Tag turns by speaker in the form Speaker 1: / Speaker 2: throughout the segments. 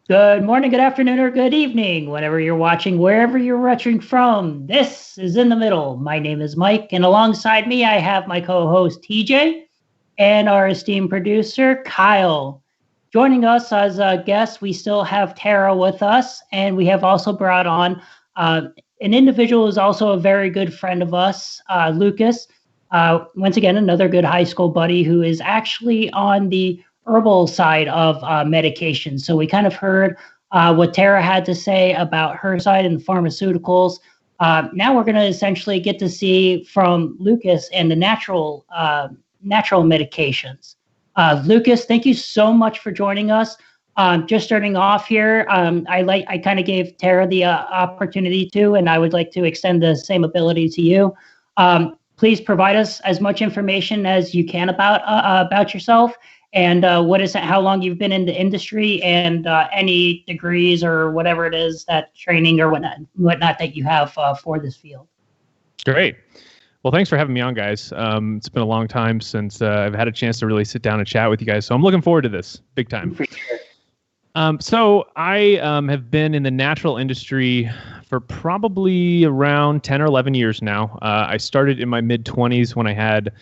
Speaker 1: Good morning, good afternoon, or good evening, whenever you're watching, wherever you're watching from. This is In the Middle. My name is Mike, and alongside me, I have my co host TJ and our esteemed producer, Kyle. Joining us as a guest, we still have Tara with us, and we have also brought on an individual who's also a very good friend of us, Lucas. Once again, another good high school buddy who is actually on the herbal side of medication. So we kind of heard what Tara had to say about her side in pharmaceuticals. Now we're going to essentially get to see from Lucas and the natural medications. Lucas, thank you so much for joining us. Just starting off here, I kind of gave Tara the opportunity to, and I would like to extend the same ability to you. Please provide us as much information as you can about yourself and what is it, how long you've been in the industry, and any degrees or whatever it is, that training or whatnot that you have for this field.
Speaker 2: Great. Well, thanks for having me on, guys. It's been a long time since I've had a chance to really sit down and chat with you guys, so I'm looking forward to this big time.
Speaker 1: For sure.
Speaker 2: So I have been in the natural industry for probably around 10 or 11 years now. I started in my mid-20s when I had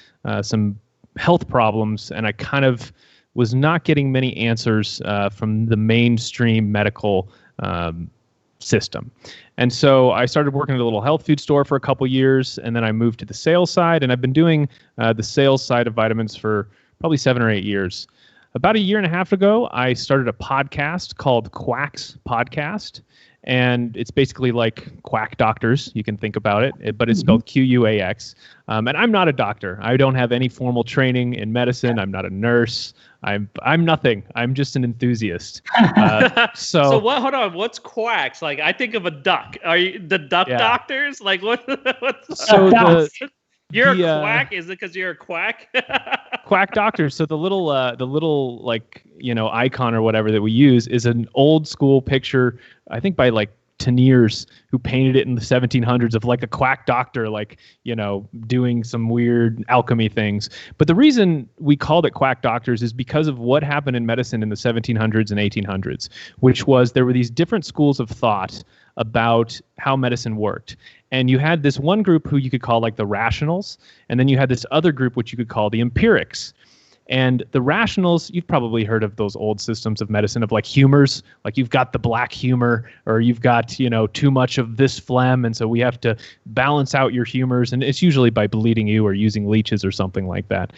Speaker 2: some health problems, and I kind of was not getting many answers from the mainstream medical system. And so I started working at a little health food store for a couple years, and then I moved to the sales side, and I've been doing the sales side of vitamins for probably 7 or 8 years. About a year and a half ago, I started a podcast called Quacks Podcast, and it's basically like quack doctors. You can think about it, but it's spelled Quax. And I'm not a doctor. I don't have any formal training in medicine. I'm not a nurse. I'm nothing. I'm just an enthusiast.
Speaker 3: So what? Hold on. What's quacks? Like, I think of a duck. Are you the duck doctors? Like what?
Speaker 2: So
Speaker 3: you're a quack? Is it because you're a quack?
Speaker 2: Quack doctors. So the little like, icon or whatever that we use is an old school picture, I think by like Teniers, who painted it in the 1700s of like a quack doctor, like, doing some weird alchemy things. But the reason we called it quack doctors is because of what happened in medicine in the 1700s and 1800s, which was there were these different schools of thought about how medicine worked. And you had this one group who you could call like the rationals, and then you had this other group which you could call the empirics. And the rationals, you've probably heard of those old systems of medicine of like humors, like you've got the black humor, or you've got, too much of this phlegm, and so we have to balance out your humors, and it's usually by bleeding you or using leeches or something like that.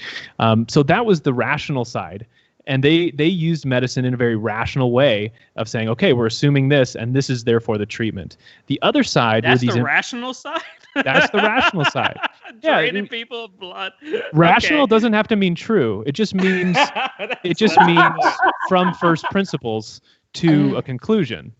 Speaker 2: So that was the rational side. And they used medicine in a very rational way of saying, okay, we're assuming this, and this is therefore the treatment. The other side
Speaker 3: That's
Speaker 2: were these
Speaker 3: the rational side?
Speaker 2: That's the rational side.
Speaker 3: Draining people of blood.
Speaker 2: Rational doesn't have to mean true. It just means from first principles to a conclusion.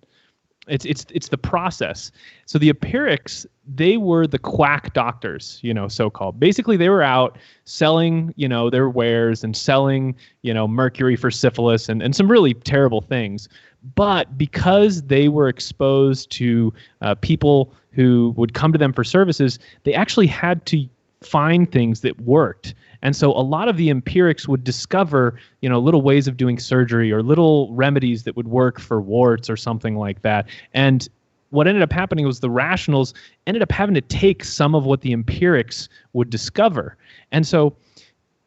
Speaker 2: It's the process. So the empirics, they were the quack doctors, so-called. Basically, they were out selling, their wares and selling, mercury for syphilis and some really terrible things. But because they were exposed to people who would come to them for services, they actually had to find things that worked. And so a lot of the empirics would discover, little ways of doing surgery or little remedies that would work for warts or something like that. And what ended up happening was the rationals ended up having to take some of what the empirics would discover. And so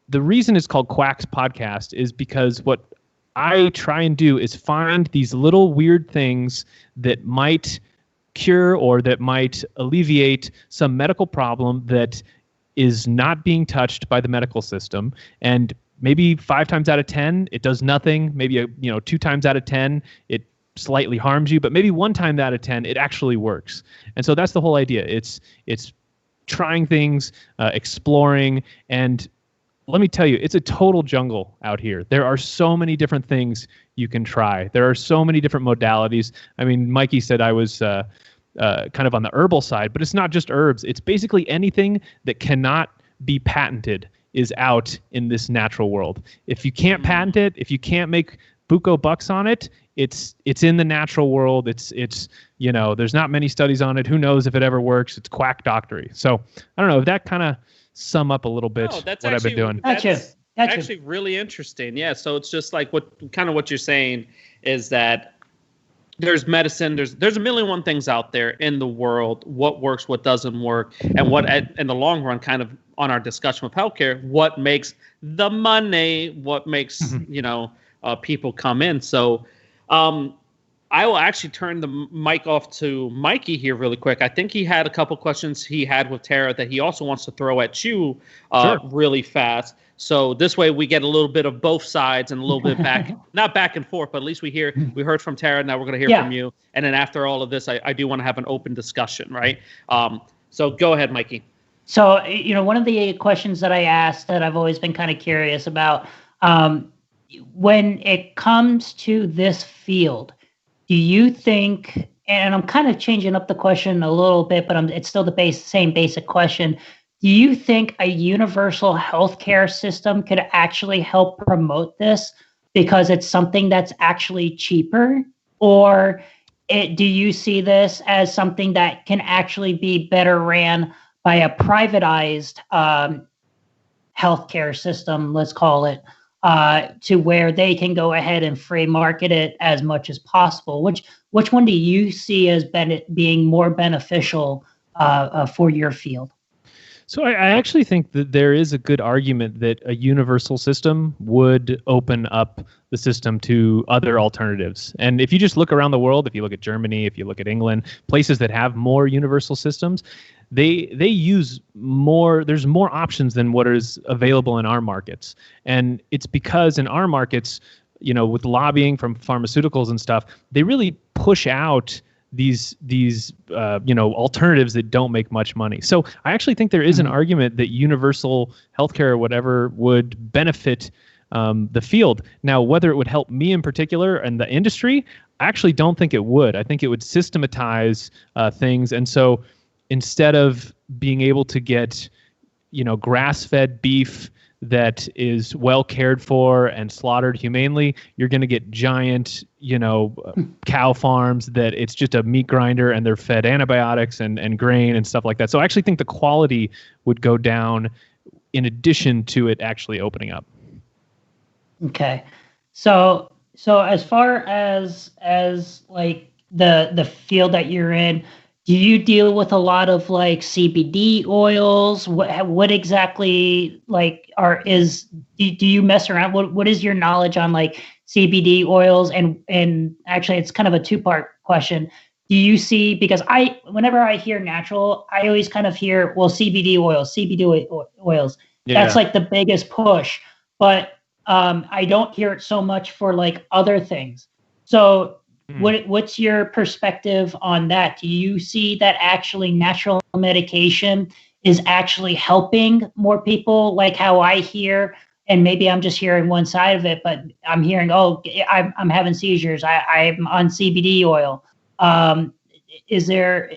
Speaker 2: the reason it's called Quacks Podcast is because what I try and do is find these little weird things that might cure or that might alleviate some medical problem that is not being touched by the medical system. And maybe 5 times out of 10, it does nothing. Maybe 2 times out of 10, it slightly harms you. But maybe 1 time out of 10, it actually works. And so that's the whole idea. It's trying things, exploring, and let me tell you, it's a total jungle out here. There are so many different things you can try. There are so many different modalities. I mean, Mikey said I was kind of on the herbal side, but it's not just herbs. It's basically anything that cannot be patented is out in this natural world. If you can't patent it, if you can't make buco bucks on it, it's in the natural world. It's there's not many studies on it. Who knows if it ever works? It's quack doctory. So I don't know if that kind of sum up a little bit what I've been doing.
Speaker 3: That's actually really interesting. Yeah. So it's just like what you're saying is that there's medicine, there's a million and one things out there in the world, what works, what doesn't work, and what in the long run, kind of on our discussion with healthcare, what makes the money, what makes people come in. So I will actually turn the mic off to Mikey here really quick. I think he had a couple questions he had with Tara that he also wants to throw at you really fast. So this way we get a little bit of both sides and a little bit not back and forth, but at least we heard from Tara. Now we're going to hear from you. And then after all of this, I do want to have an open discussion, right? So go ahead, Mikey.
Speaker 1: So, one of the questions that I asked that I've always been kind of curious about, when it comes to this field, do you think, and I'm kind of changing up the question a little bit, but it's still the same basic question. Do you think a universal healthcare system could actually help promote this because it's something that's actually cheaper? Or do you see this as something that can actually be better ran by a privatized healthcare system, let's call it, to where they can go ahead and free market it as much as possible? Which one do you see as being more beneficial for your field?
Speaker 2: So I actually think that there is a good argument that a universal system would open up the system to other alternatives. And if you just look around the world, if you look at Germany, if you look at England, places that have more universal systems, they use more, there's more options than what is available in our markets. And it's because in our markets, with lobbying from pharmaceuticals and stuff, they really push out these alternatives that don't make much money. So I actually think there is an argument that universal healthcare or whatever would benefit the field. Now, whether it would help me in particular and the industry, I actually don't think it would. I think it would systematize things. And so instead of being able to get, grass-fed beef that is well cared for and slaughtered humanely, you're going to get giant, cow farms that it's just a meat grinder and they're fed antibiotics and grain and stuff like that. So I actually think the quality would go down in addition to it actually opening up.
Speaker 1: Okay. So as far as like the field that you're in, do you deal with a lot of like CBD oils? What exactly do you mess around? What is your knowledge on like CBD oils? And actually it's kind of a two-part question. Do you see, because whenever I hear natural, I always kind of hear, well, CBD oils. Yeah. That's like the biggest push, but I don't hear it so much for like other things. So what's your perspective on that? Do you see that actually natural medication is actually helping more people, like how I hear, and maybe I'm just hearing one side of it, but I'm hearing, I'm having seizures, I'm on CBD oil. Is there,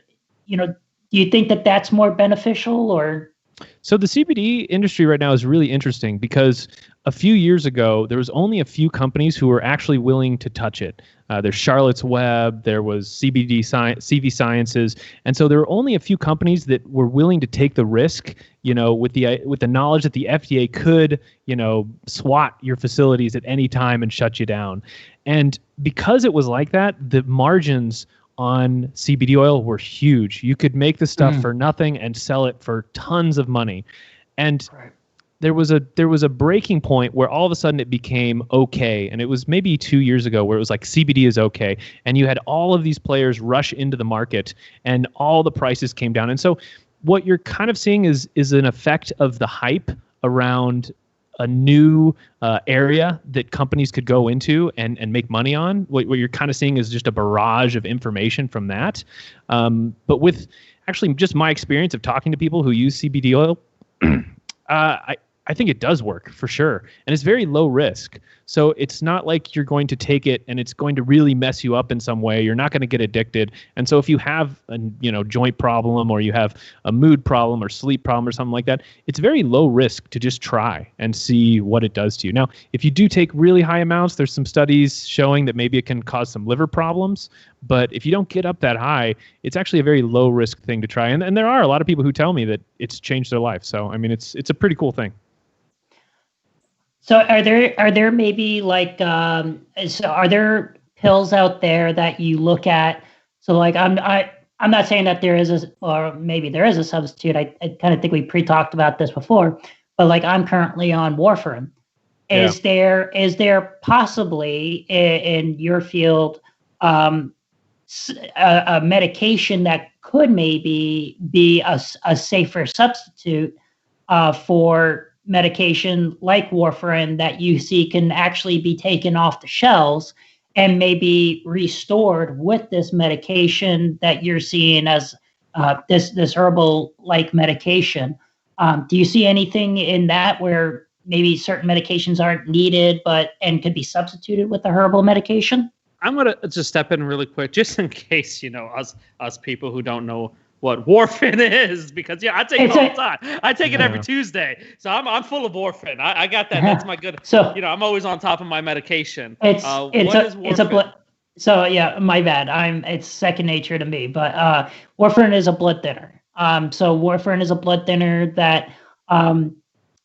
Speaker 1: do you think that that's more beneficial or?
Speaker 2: So the CBD industry right now is really interesting because a few years ago, there was only a few companies who were actually willing to touch it. There's Charlotte's Web, there was CV Sciences, and so there were only a few companies that were willing to take the risk, with the knowledge that the FDA could, SWAT your facilities at any time and shut you down. And because it was like that, the margins on CBD oil were huge. You could make the stuff for nothing and sell it for tons of money. And there was a breaking point where all of a sudden it became okay. And it was maybe 2 years ago where it was like CBD is okay. And you had all of these players rush into the market and all the prices came down. And so what you're kind of seeing is an effect of the hype around a new area that companies could go into and make money on. What you're kind of seeing is just a barrage of information from that. But with actually just my experience of talking to people who use CBD oil, I think it does work for sure. And it's very low risk. So it's not like you're going to take it and it's going to really mess you up in some way. You're not going to get addicted. And so if you have a joint problem or you have a mood problem or sleep problem or something like that, it's very low risk to just try and see what it does to you. Now, if you do take really high amounts, there's some studies showing that maybe it can cause some liver problems. But if you don't get up that high, it's actually a very low risk thing to try. And there are a lot of people who tell me that it's changed their life. So, I mean, it's a pretty cool thing.
Speaker 1: So are there maybe like, are there pills out there that you look at? So like I'm not saying that there is or maybe there is a substitute. I kind of think we pre-talked about this before, but like I'm currently on warfarin. Is there possibly in your field a medication that could maybe be a safer substitute for medication like warfarin that you see can actually be taken off the shelves and maybe restored with this medication that you're seeing as this herbal like medication? Do you see anything in that where maybe certain medications aren't needed and could be substituted with a herbal medication?
Speaker 3: I'm gonna just step in really quick, just in case us people who don't know what warfarin is, because I take it all the time. I take it every Tuesday, so I'm full of warfarin. I got that. That's my good. So I'm always on top of my medication.
Speaker 1: It's so yeah, my bad. It's second nature to me, but warfarin is a blood thinner. So warfarin is a blood thinner that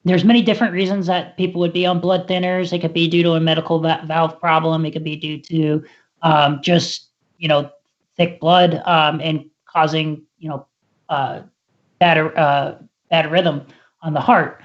Speaker 1: there's many different reasons that people would be on blood thinners. It could be due to a medical valve problem. It could be due to just thick blood and causing bad rhythm on the heart.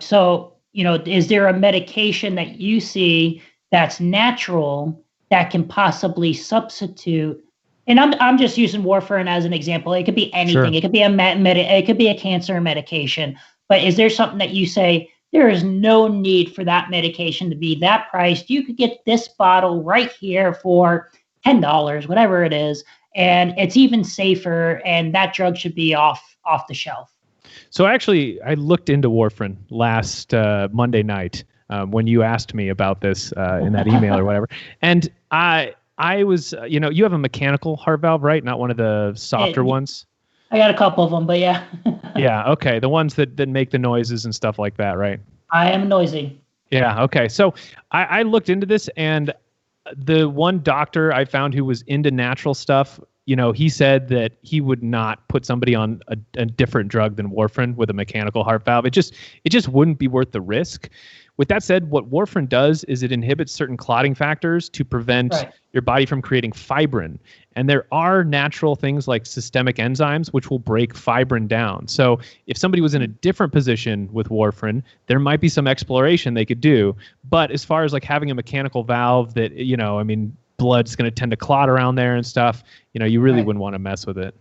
Speaker 1: So is there a medication that you see that's natural that can possibly substitute? And I'm just using warfarin as an example. It could be anything. Sure. It could be it could be a cancer medication. But is there something that you say there is no need for that medication to be that priced? You could get this bottle right here for $10, whatever it is, and it's even safer, and that drug should be off the shelf.
Speaker 2: So actually, I looked into warfarin last Monday night when you asked me about this in that email or whatever, and I was, you have a mechanical heart valve, right? Not one of the softer ones.
Speaker 1: I got a couple of them, but yeah.
Speaker 2: Yeah, okay. The ones that make the noises and stuff like that, right?
Speaker 1: I am noisy.
Speaker 2: Yeah, okay. So I looked into this, and the one doctor I found who was into natural stuff, he said that he would not put somebody on a different drug than warfarin with a mechanical heart valve. It just wouldn't be worth the risk. With that said, what warfarin does is it inhibits certain clotting factors to prevent your body from creating fibrin. And there are natural things like systemic enzymes which will break fibrin down. So if somebody was in a different position with warfarin, there might be some exploration they could do. But as far as like having a mechanical valve that, blood's going to tend to clot around there and stuff, you really wouldn't want to mess with it.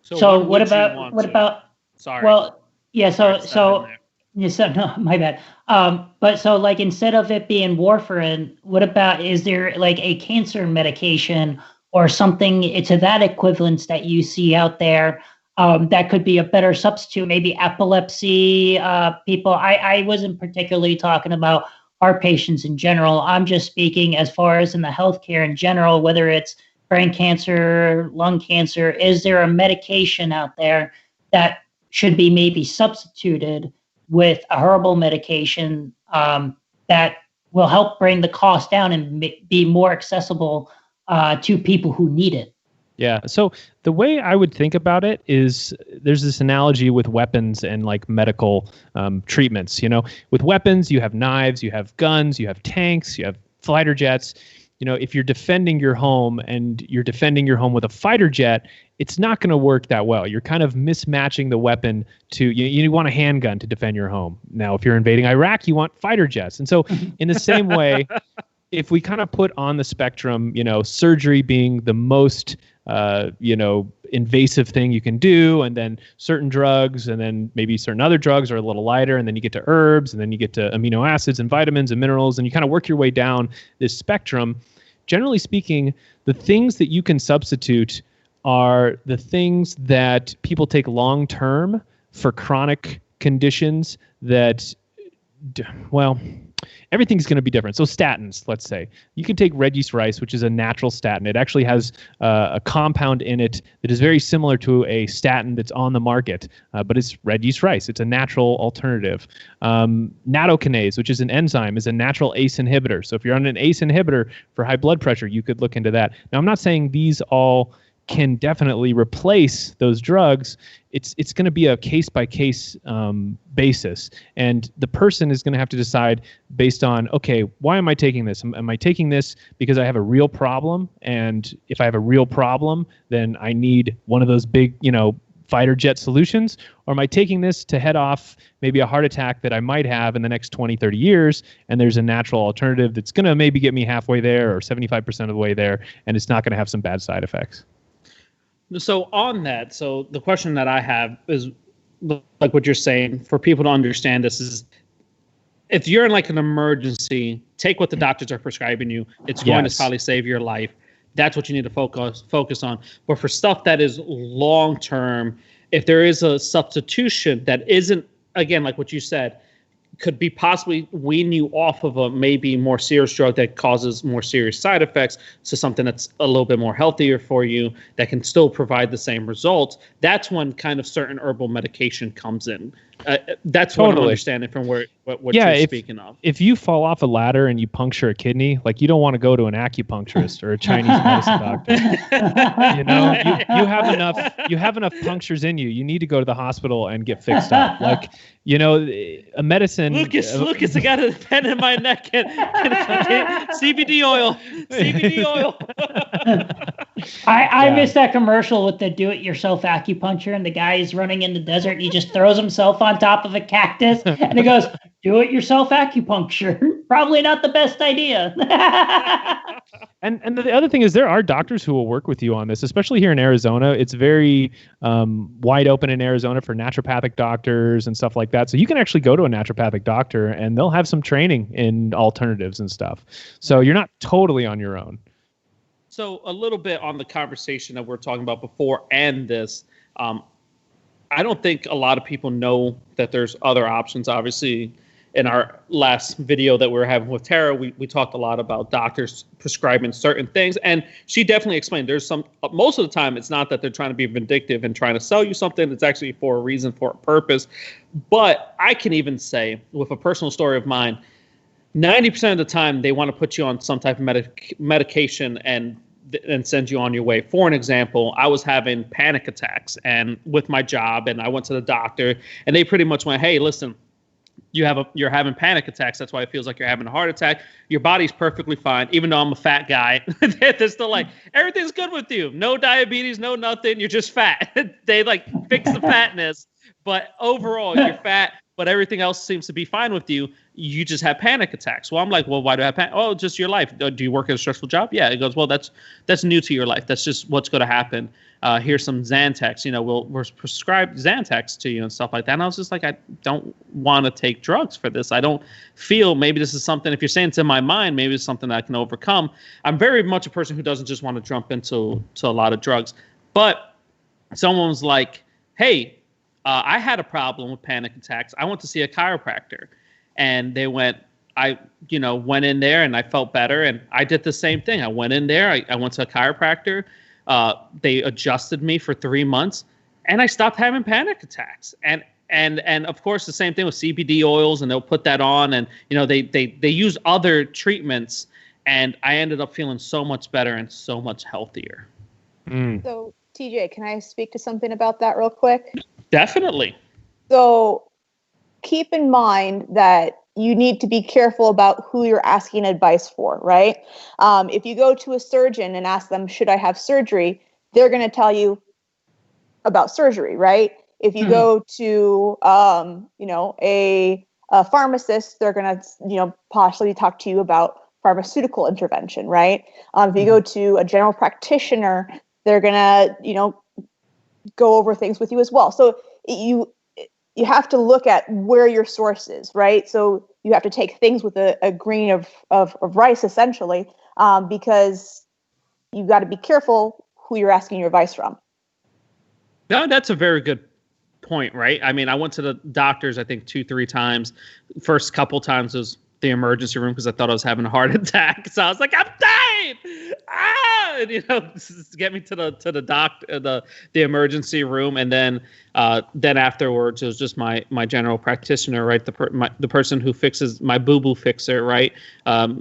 Speaker 1: So what about?
Speaker 3: Sorry.
Speaker 1: Well, yeah. So no, my bad. But so like instead of it being warfarin, what about, is there like a cancer medication or something to that equivalence that you see out there that could be a better substitute? Maybe epilepsy people. I wasn't particularly talking about our patients in general. I'm just speaking as far as in the healthcare in general, whether it's brain cancer, lung cancer. Is there a medication out there that should be maybe substituted with a herbal medication that will help bring the cost down and be more accessible to people who need it?
Speaker 2: Yeah. So the way I would think about it is there's this analogy with weapons and like medical treatments. With weapons, you have knives, you have guns, you have tanks, you have fighter jets. If you're defending your home and you're defending your home with a fighter jet, it's not going to work that well. You're kind of mismatching the weapon to, you want a handgun to defend your home. Now, if you're invading Iraq, you want fighter jets. And so in the same way, if we kind of put on the spectrum, surgery being the most, invasive thing you can do, and then certain drugs, and then maybe certain other drugs are a little lighter, and then you get to herbs, and then you get to amino acids and vitamins and minerals, and you kind of work your way down this spectrum. Generally speaking, the things that you can substitute are the things that people take long term for chronic conditions that, everything's going to be different. So statins, let's say. You can take red yeast rice, which is a natural statin. It actually has a compound in it that is very similar to a statin that's on the market, but it's red yeast rice. It's a natural alternative. Nattokinase, which is an enzyme, is a natural ACE inhibitor. So if you're on an ACE inhibitor for high blood pressure, you could look into that. Now, I'm not saying these all can definitely replace those drugs, it's going to be a case-by-case basis. And the person is going to have to decide based on, okay, why am I taking this? Am I taking this because I have a real problem? And if I have a real problem, then I need one of those big, fighter jet solutions? Or am I taking this to head off maybe a heart attack that I might have in the next 20, 30 years, and there's a natural alternative that's going to maybe get me halfway there or 75% of the way there, and it's not going to have some bad side effects?
Speaker 3: So on that, so the question that I have is, like what you're saying, for people to understand this is, if you're in like an emergency, take what the doctors are prescribing you. It's going to probably save your life. That's what you need to focus on. But for stuff that is long term, if there is a substitution that isn't, again, like what you said, could be possibly wean you off of a maybe more serious drug that causes more serious side effects to something that's a little bit more healthier for you that can still provide the same results, that's when kind of certain herbal medication comes in. That's what I'm understanding from what you're speaking of.
Speaker 2: If you fall off a ladder and you puncture a kidney, like, you don't want to go to an acupuncturist or a Chinese medicine doctor. You have enough punctures in you. You need to go to the hospital and get fixed up. Like, a medicine.
Speaker 3: Lucas, I got a pen in my neck. And CBD oil. CBD oil.
Speaker 1: I missed that commercial with the do-it-yourself acupuncture, and the guy is running in the desert and he just throws himself on top of a cactus and he goes, do-it-yourself acupuncture. Probably not the best idea.
Speaker 2: And the other thing is, there are doctors who will work with you on this, especially here in Arizona. It's very wide open in Arizona for naturopathic doctors and stuff like that. So you can actually go to a naturopathic doctor and they'll have some training in alternatives and stuff. So you're not totally on your own.
Speaker 3: So a little bit on the conversation that we're talking about before and this, I don't think a lot of people know that there's other options. Obviously, in our last video that we were having with Tara, we talked a lot about doctors prescribing certain things. And she definitely explained there's most of the time, it's not that they're trying to be vindictive and trying to sell you something. It's actually for a reason, for a purpose. But I can even say, with a personal story of mine, 90% of the time they want to put you on some type of medication and send you on your way. For an example, I was having panic attacks and with my job, and I went to the doctor and they pretty much went, hey, listen, you're having panic attacks. That's why it feels like you're having a heart attack. Your body's perfectly fine. Even though I'm a fat guy, they're still like, everything's good with you. No diabetes, no nothing. You're just fat. They like fix the fatness, but overall you're fat, but everything else seems to be fine with you. You just have panic attacks. Well, I'm like, well, why do I have panic? Oh, just your life. Do you work at a stressful job? Yeah. It goes, well, that's new to your life. That's just what's going to happen. Here's some Zantac. We'll prescribe Zantac to you and stuff like that. And I was just like, I don't want to take drugs for this. I don't feel maybe this is something, if you're saying it's in my mind, maybe it's something that I can overcome. I'm very much a person who doesn't just want to jump into a lot of drugs. But someone was like, hey, I had a problem with panic attacks. I went to see a chiropractor. And they went, I went in there and I felt better. And I did the same thing. I went in there. I went to a chiropractor. They adjusted me for 3 months and I stopped having panic attacks. And of course, the same thing with CBD oils, and they'll put that on, and, they use other treatments, and I ended up feeling so much better and so much healthier.
Speaker 4: So TJ, can I speak to something about that real quick?
Speaker 3: Definitely.
Speaker 4: So keep in mind that you need to be careful about who you're asking advice for, right? If you go to a surgeon and ask them, should I have surgery? They're going to tell you about surgery, right? If you go to, a pharmacist, they're going to, possibly talk to you about pharmaceutical intervention, right? If you go to a general practitioner, they're going to, go over things with you as well. So you have to look at where your source is, right? So you have to take things with a grain of rice, essentially, because you got to be careful who you're asking your advice from.
Speaker 3: No, that's a very good point, right? I mean, I went to the doctors, I think 2-3 times. First couple times was the emergency room because I thought I was having a heart attack. So I was like, I'm dying. dying. And, get me to the doctor, the emergency room, and then afterwards it was just my general practitioner, right? The person who fixes my boo-boo fixer, right?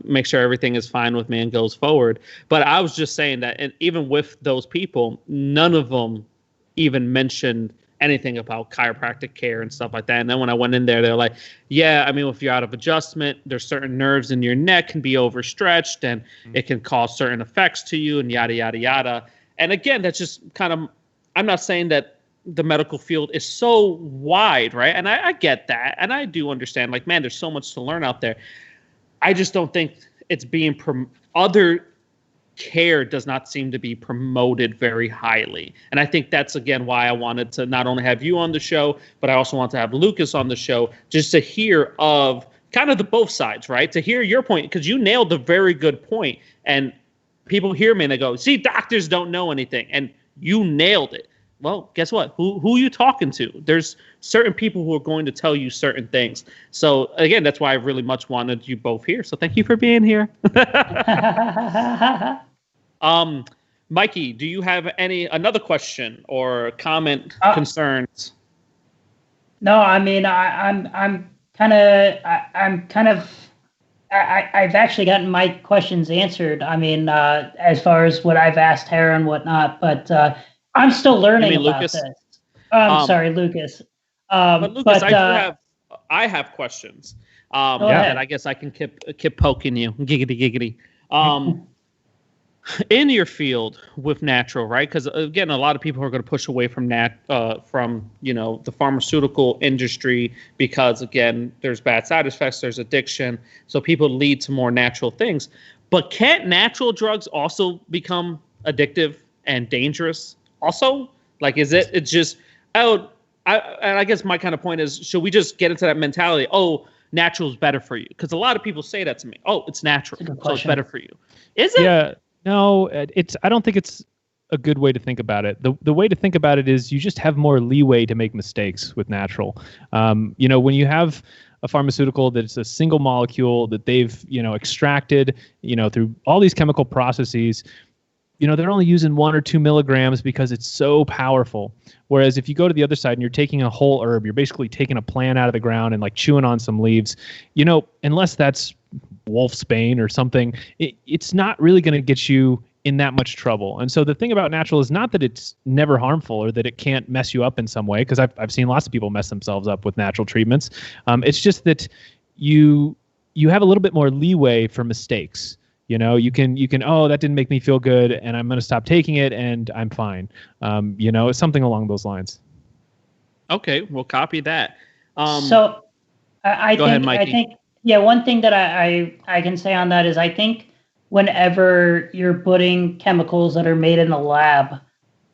Speaker 3: Make sure everything is fine with me and goes forward. But I was just saying that, and even with those people, none of them even mentioned anything about chiropractic care and stuff like that. And then when I went in there, they're like, yeah, I mean, if you're out of adjustment, there's certain nerves in your neck can be overstretched and it can cause certain effects to you and yada, yada, yada. And again, that's just kind of, I'm not saying that the medical field is so wide, right? And I get that. And I do understand, like, man, there's so much to learn out there. I just don't think it's being other care does not seem to be promoted very highly. And I think that's, again, why I wanted to not only have you on the show, but I also want to have Lucas on the show, just to hear of kind of the both sides, right? To hear your point, because you nailed a very good point. And people hear me and they go, see, doctors don't know anything. And you nailed it. Well, guess what? Who are you talking to? There's certain people who are going to tell you certain things. So, again, that's why I really much wanted you both here. So thank you for being here. Mikey, do you have another question or comment, concerns?
Speaker 1: No, I mean, I've actually gotten my questions answered. I mean, as far as what I've asked Tara and whatnot, but I'm still learning about
Speaker 3: Lucas?
Speaker 1: this. Sorry, Lucas.
Speaker 3: But Lucas, I have questions. And I guess I can keep poking you. Giggity, giggity. In your field with natural, right? Because again, a lot of people are going to push away from the pharmaceutical industry because, again, there's bad side effects, there's addiction, so people lead to more natural things. But can't natural drugs also become addictive and dangerous? Also, like, it's just and I guess my kind of point is, should we just get into that mentality? Oh, natural is better for you, because a lot of people say that to me. Oh, it's natural, so it's better for you. Is it?
Speaker 2: Yeah. No, I don't think it's a good way to think about it. The way to think about it is you just have more leeway to make mistakes with natural. When you have a pharmaceutical that's a single molecule that they've, extracted, through all these chemical processes, they're only using 1 or 2 milligrams because it's so powerful. Whereas if you go to the other side and you're taking a whole herb, you're basically taking a plant out of the ground and like chewing on some leaves, unless that's wolfsbane or something, it's not really going to get you in that much trouble. And so the thing about natural is not that it's never harmful or that it can't mess you up in some way, because I've seen lots of people mess themselves up with natural treatments. It's just that you have a little bit more leeway for mistakes. You can, oh, that didn't make me feel good, and I'm going to stop taking it, and I'm fine. Something along those lines.
Speaker 3: Okay, we'll copy that.
Speaker 1: So I think, one thing that I can say on that is, I think whenever you're putting chemicals that are made in the lab,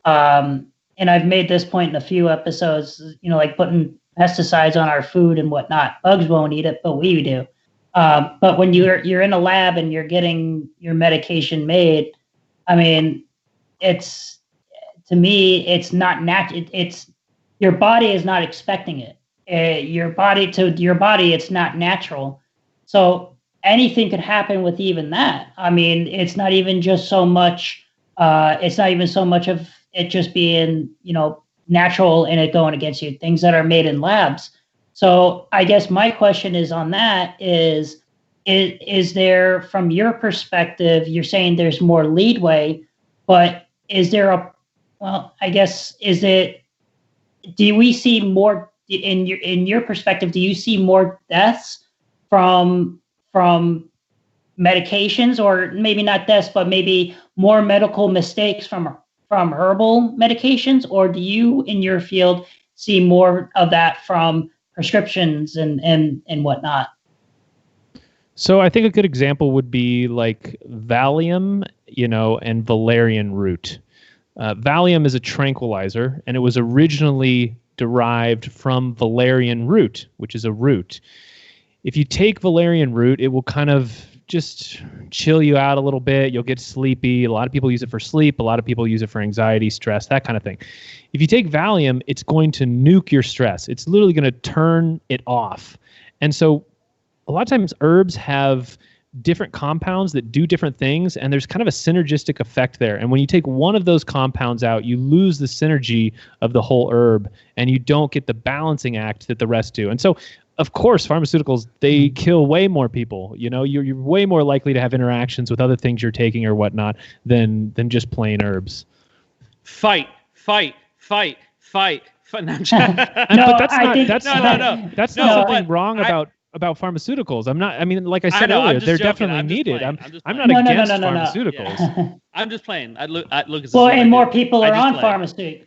Speaker 1: and I've made this point in a few episodes, like putting pesticides on our food and whatnot. Bugs won't eat it, but we do. But when you're in a lab and you're getting your medication made, I mean, it's not natural. It's your body is not expecting it. Your body, it's not natural. So anything could happen with even that. I mean, it's not even so much of it just being, natural and it going against you. Things that are made in labs. So I guess my question is on that is there, from your perspective, you're saying there's more leeway, but is there do we see more, in your perspective, do you see more deaths from medications, or maybe not deaths, but maybe more medical mistakes from herbal medications? Or do you, in your field, see more of that from prescriptions and whatnot?
Speaker 2: So I think a good example would be like Valium, and valerian root. Valium is a tranquilizer, and it was originally derived from valerian root, which is a root. If you take valerian root, it will kind of just chill you out a little bit. You'll get sleepy. A lot of people use it for sleep. A lot of people use it for anxiety, stress, that kind of thing. If you take Valium, it's going to nuke your stress. It's literally going to turn it off. And so a lot of times herbs have different compounds that do different things, and there's kind of a synergistic effect there. And when you take one of those compounds out, you lose the synergy of the whole herb, and you don't get the balancing act that the rest do. And so, of course, pharmaceuticals, they kill way more people. You know, you're way more likely to have interactions with other things you're taking or whatnot than just plain herbs.
Speaker 3: Fight.
Speaker 2: But that's not something wrong about pharmaceuticals. I'm not. I mean, like I said earlier, they're definitely needed. I'm not against pharmaceuticals.
Speaker 3: Yeah. I'm just playing. I look at
Speaker 1: well, and more people are on pharmaceuticals.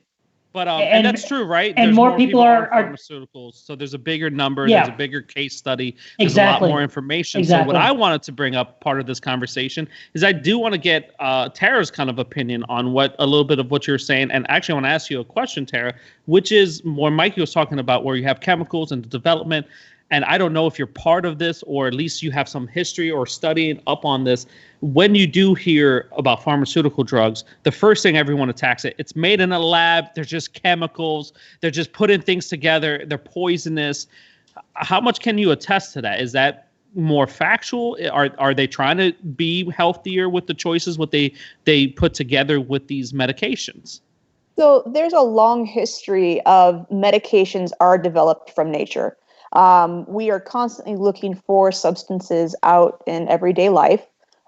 Speaker 3: But and that's true, right?
Speaker 1: And
Speaker 3: there's
Speaker 1: more people are
Speaker 3: pharmaceuticals, so there's a bigger number.
Speaker 1: Yeah.
Speaker 3: There's a bigger case study. There's
Speaker 1: Exactly.
Speaker 3: a lot more information.
Speaker 1: Exactly.
Speaker 3: So what I wanted to bring up, part of this conversation, is I do want to get Tara's kind of opinion on a little bit of what you're saying. And actually, I want to ask you a question, Tara, which is more Mikey was talking about, where you have chemicals and development. And I don't know if you're part of this, or at least you have some history or studying up on this. When you do hear about pharmaceutical drugs, the first thing everyone attacks it. It's made in a lab. They're just chemicals. They're just putting things together. They're poisonous. How much can you attest to that? Is that more factual? Are they trying to be healthier with the choices, what they put together with these medications?
Speaker 4: So there's a long history of medications are developed from nature. We are constantly looking for substances out in everyday life,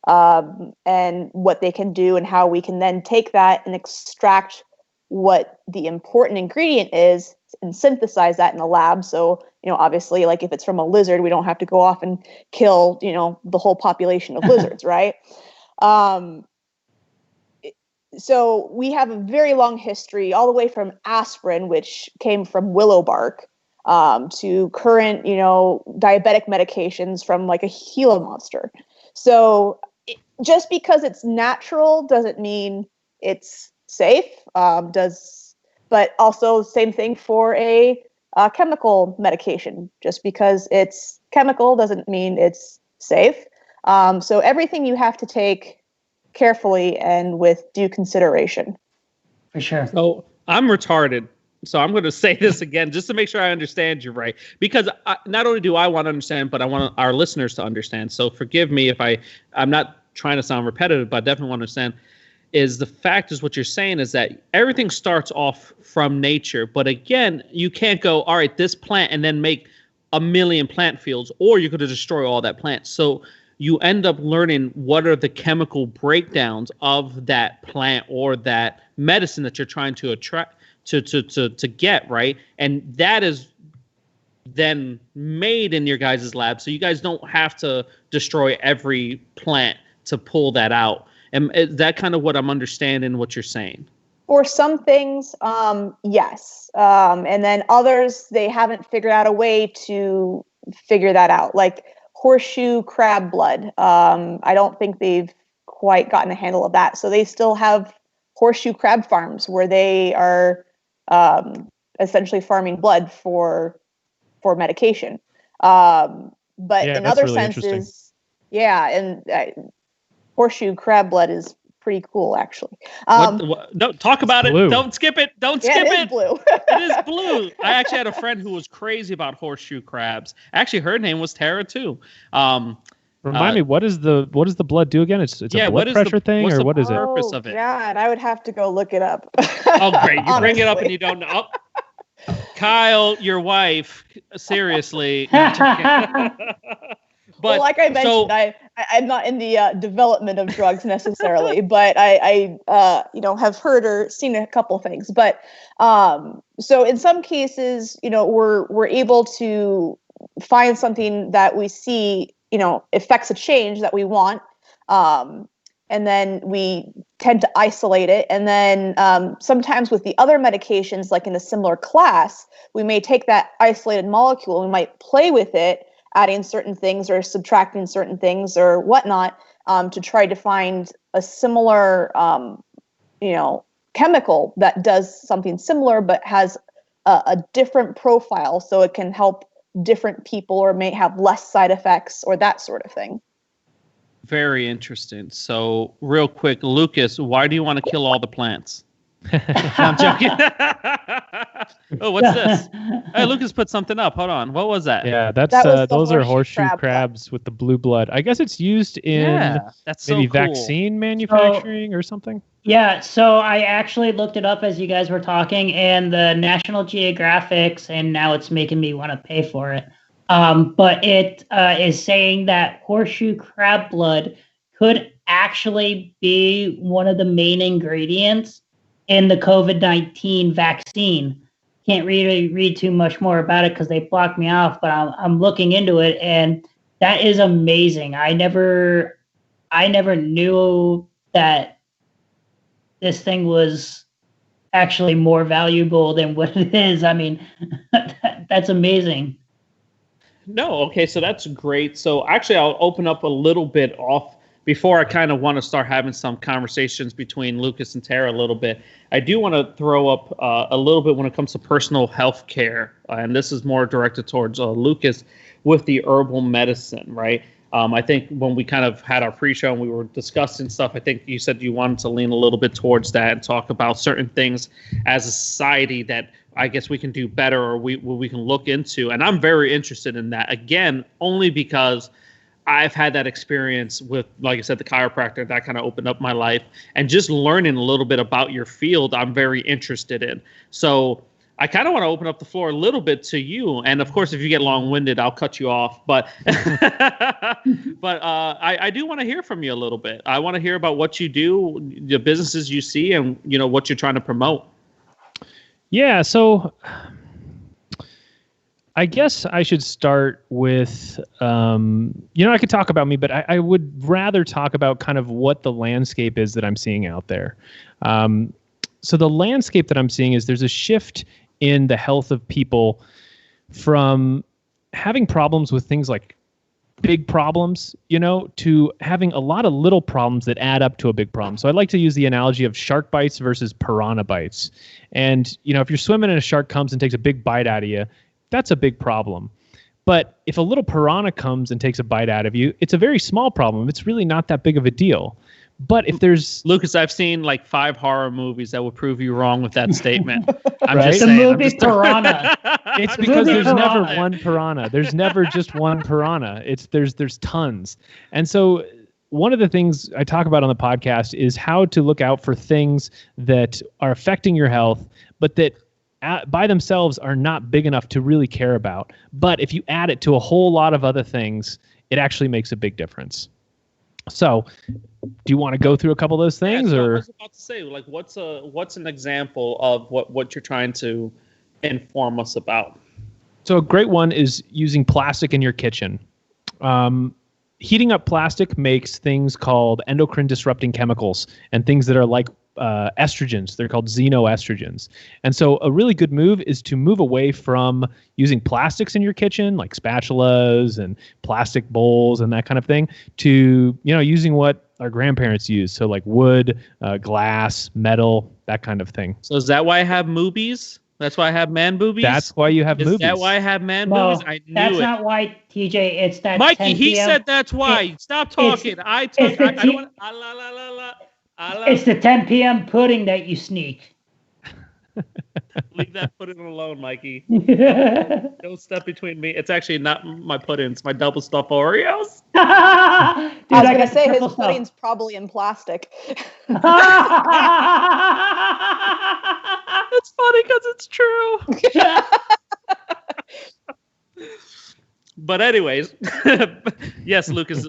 Speaker 4: and what they can do and how we can then take that and extract what the important ingredient is and synthesize that in a lab. So, obviously, like if it's from a lizard, we don't have to go off and kill, the whole population of lizards, right? So we have a very long history, all the way from aspirin, which came from willow bark, to current, diabetic medications from like a Gila monster. So just because it's natural doesn't mean it's safe. But also same thing for a chemical medication. Just because it's chemical doesn't mean it's safe. So everything you have to take carefully and with due consideration.
Speaker 1: For sure.
Speaker 3: So I'm retarded. So I'm going to say this again, just to make sure I understand you right. Because not only do I want to understand, but I want our listeners to understand. So forgive me if I'm not trying to sound repetitive, but I definitely want to understand. Is the fact is what you're saying is that everything starts off from nature. But again, you can't go, all right, this plant, and then make 1 million plant fields, or you're going to destroy all that plant. So you end up learning what are the chemical breakdowns of that plant or that medicine that you're trying to attract. To get, right? And that is then made in your guys' lab. So you guys don't have to destroy every plant to pull that out. And is that kind of what I'm understanding what you're saying?
Speaker 4: For some things, yes. And then others, they haven't figured out a way to figure that out. Like horseshoe crab blood. I don't think they've quite gotten a handle of that. So they still have horseshoe crab farms where they are essentially farming blood for medication. But in other
Speaker 2: really
Speaker 4: senses, horseshoe crab blood is pretty cool, actually.
Speaker 3: No, talk about it.
Speaker 2: Blue.
Speaker 3: Don't skip it. Don't skip it.
Speaker 4: It is blue.
Speaker 3: It is blue. I actually had a friend who was crazy about horseshoe crabs. Actually, her name was Tara too.
Speaker 2: Remind me, what does the blood do again? It's a blood pressure thing, or what is it?
Speaker 3: Purpose of it?
Speaker 4: God, I would have to go look it up.
Speaker 3: Oh, great! You bring it up and you don't know. Oh. Kyle, your wife, seriously.
Speaker 4: But well, like I mentioned, I'm not in the development of drugs necessarily, but I have heard or seen a couple things. But so in some cases, we're able to find something that we see, affects a change that we want. And then we tend to isolate it. And then sometimes with the other medications, like in a similar class, we may take that isolated molecule and we might play with it, adding certain things or subtracting certain things or whatnot, to try to find a similar, chemical that does something similar but has a different profile, so it can help different people or may have less side effects or that sort of thing.
Speaker 3: Very interesting. So real quick, Lucas, why do you want to kill all the plants? No, I'm joking. Oh, what's this? Hey, Lucas put something up. Hold on. What was that?
Speaker 2: Yeah, that's
Speaker 4: That was the
Speaker 2: those are
Speaker 4: horseshoe
Speaker 2: horseshoe crabs with the blue blood. I guess it's used in
Speaker 3: that's
Speaker 2: maybe
Speaker 3: so cool.
Speaker 2: vaccine manufacturing or something.
Speaker 1: Yeah, so I actually looked it up as you guys were talking, and the National Geographics, and now it's making me want to pay for it. But it is saying that horseshoe crab blood could actually be one of the main ingredients in the COVID-19 vaccine. Can't really read too much more about it because they blocked me off, but I'm looking into it, and that is amazing. I never knew that this thing was actually more valuable than what it is. I mean, that's amazing.
Speaker 3: No, okay, so that's great. So actually, I'll open up a little bit off before I kind of want to start having some conversations between Lucas and Tara a little bit. I do want to throw up a little bit when it comes to personal health care, and this is more directed towards Lucas with the herbal medicine, right? I think when we kind of had our pre-show and we were discussing stuff, I think you said you wanted to lean a little bit towards that and talk about certain things as a society that I guess we can do better or we can look into. And I'm very interested in that, again, only because I've had that experience with, like I said, the chiropractor. That kind of opened up my life. And just learning a little bit about your field, I'm very interested in. So I kind of want to open up the floor a little bit to you. And of course, if you get long-winded, I'll cut you off. But I do want to hear from you a little bit. I want to hear about what you do, the businesses you see, and what you're trying to promote.
Speaker 2: Yeah, so I guess I should start with, I could talk about me, but I would rather talk about kind of what the landscape is that I'm seeing out there. So the landscape that I'm seeing is there's a shift in the health of people from having problems with things like big problems, to having a lot of little problems that add up to a big problem. So I like to use the analogy of shark bites versus piranha bites. And, if you're swimming and a shark comes and takes a big bite out of you, that's a big problem. But if a little piranha comes and takes a bite out of you, it's a very small problem. It's really not that big of a deal. But if there's...
Speaker 3: Lucas, I've seen like 5 horror movies that will prove you wrong with that statement. I'm
Speaker 2: right?
Speaker 3: just
Speaker 1: The
Speaker 3: saying.
Speaker 1: movie Piranha.
Speaker 2: It's because there's never one piranha. There's never just one piranha. There's tons. And so one of the things I talk about on the podcast is how to look out for things that are affecting your health, but that by themselves are not big enough to really care about. But if you add it to a whole lot of other things, it actually makes a big difference. So, do you want to go through a couple of those things, or?
Speaker 3: I was about to say, like, what's an example of what you're trying to inform us about?
Speaker 2: So, a great one is using plastic in your kitchen. Heating up plastic makes things called endocrine disrupting chemicals and things that are like estrogens. They're called xenoestrogens. And so a really good move is to move away from using plastics in your kitchen, like spatulas and plastic bowls and that kind of thing, to, using what our grandparents used. So like wood, glass, metal, that kind of thing.
Speaker 3: So is that why I have moobies? That's why I have man boobies?
Speaker 2: That's why you have
Speaker 3: movies. Is that why I have man boobies? I knew
Speaker 1: that's
Speaker 3: it.
Speaker 1: not why, TJ. It's that
Speaker 3: Mikey, he said that's why. Stop talking. I don't want
Speaker 1: It's the 10 p.m. pudding that you sneak.
Speaker 3: Leave that pudding alone, Mikey. Don't step between me. It's actually not my pudding. It's my double stuffed Oreos.
Speaker 1: Dude,
Speaker 4: I was going to say his
Speaker 1: stuff.
Speaker 4: pudding's probably in plastic.
Speaker 3: It's funny because it's true. But anyways, yes, Lucas,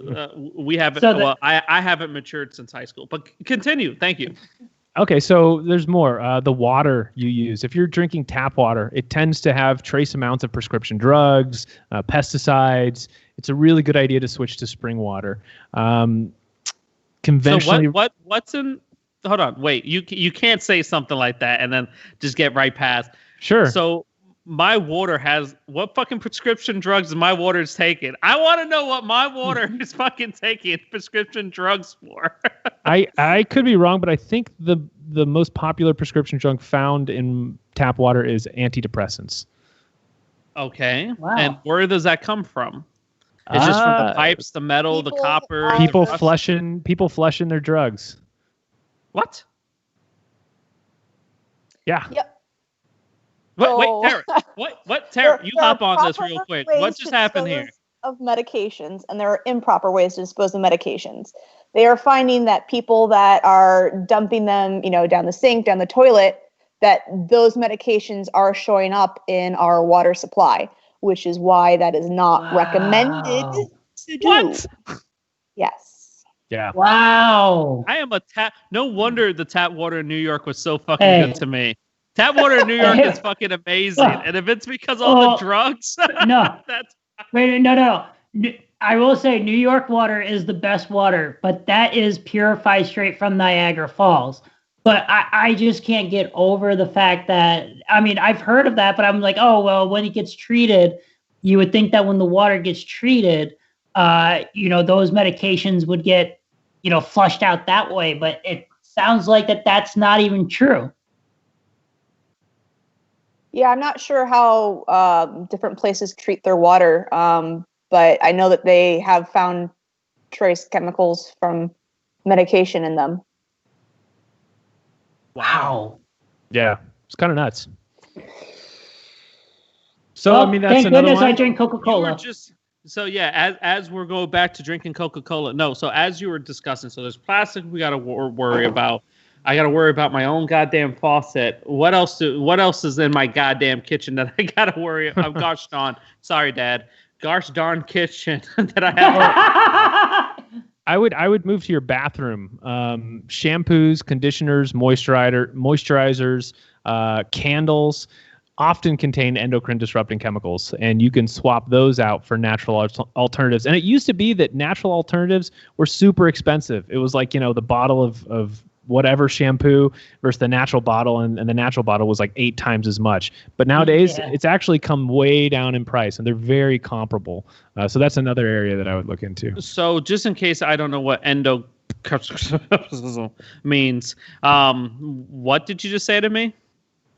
Speaker 3: we haven't. I haven't matured since high school. But continue. Thank you.
Speaker 2: Okay, so there's more. The water you use. If you're drinking tap water, it tends to have trace amounts of prescription drugs, pesticides. It's a really good idea to switch to spring water. Conventionally,
Speaker 3: so what's in? Hold on, wait. You can't say something like that and then just get right past.
Speaker 2: Sure.
Speaker 3: So my water has what fucking prescription drugs is my water is taking? I want to know what my water is fucking taking prescription drugs for.
Speaker 2: I could be wrong, but I think the most popular prescription drug found in tap water is antidepressants.
Speaker 3: Okay.
Speaker 1: Wow.
Speaker 3: And where does that come from? It's just from the pipes, the metal, the copper.
Speaker 2: People
Speaker 3: the
Speaker 2: flushing their drugs.
Speaker 3: What?
Speaker 2: Yeah.
Speaker 4: Yep.
Speaker 3: Wait,
Speaker 4: So-
Speaker 3: Tara. What, Tara? You
Speaker 4: There are
Speaker 3: hop on this
Speaker 4: proper
Speaker 3: real quick.
Speaker 4: ways
Speaker 3: What
Speaker 4: to
Speaker 3: just happened
Speaker 4: dispose
Speaker 3: here?
Speaker 4: of medications, and there are improper ways to dispose of medications. They are finding that people that are dumping them, down the sink, down the toilet, that those medications are showing up in our water supply, which is why that is not recommended to do.
Speaker 3: What?
Speaker 4: Yes.
Speaker 2: Yeah.
Speaker 1: Wow.
Speaker 3: I am a tap. No wonder the tap water in New York was so fucking
Speaker 1: Hey.
Speaker 3: good to me. Tap water in New York is fucking amazing, and if it's because of all the drugs,
Speaker 1: No.
Speaker 3: that's
Speaker 1: Wait, no. I will say New York water is the best water, but that is purified straight from Niagara Falls. But I just can't get over the fact that, I mean, I've heard of that, but I'm like, oh, well, when it gets treated, you would think that when the water gets treated, those medications would get, flushed out that way. But it sounds like that's not even true.
Speaker 4: Yeah, I'm not sure how different places treat their water, but I know that they have found trace chemicals from medication in them.
Speaker 1: Wow.
Speaker 2: Yeah. It's kind of nuts. So,
Speaker 1: Well,
Speaker 2: I mean, that's
Speaker 1: thank
Speaker 2: another
Speaker 1: goodness
Speaker 2: one.
Speaker 1: I drink
Speaker 3: You were
Speaker 1: Coca-Cola.
Speaker 3: so yeah. As we're going back to drinking Coca-Cola, no. So as you were discussing, so there's plastic we got to worry about. I got to worry about my own goddamn faucet. What else is in my goddamn kitchen that I got to worry about? Gosh darn. Sorry, Dad. Gosh darn kitchen that I have.
Speaker 2: I would move to your bathroom. Shampoos, conditioners, moisturizers, candles often contain endocrine disrupting chemicals, and you can swap those out for natural alternatives. And it used to be that natural alternatives were super expensive. It was like, the bottle of whatever shampoo versus the natural bottle, and the natural bottle was like 8 times as much. But nowadays, it's actually come way down in price, and they're very comparable. So that's another area that I would look into.
Speaker 3: So just in case I don't know what means, what did you just say to me?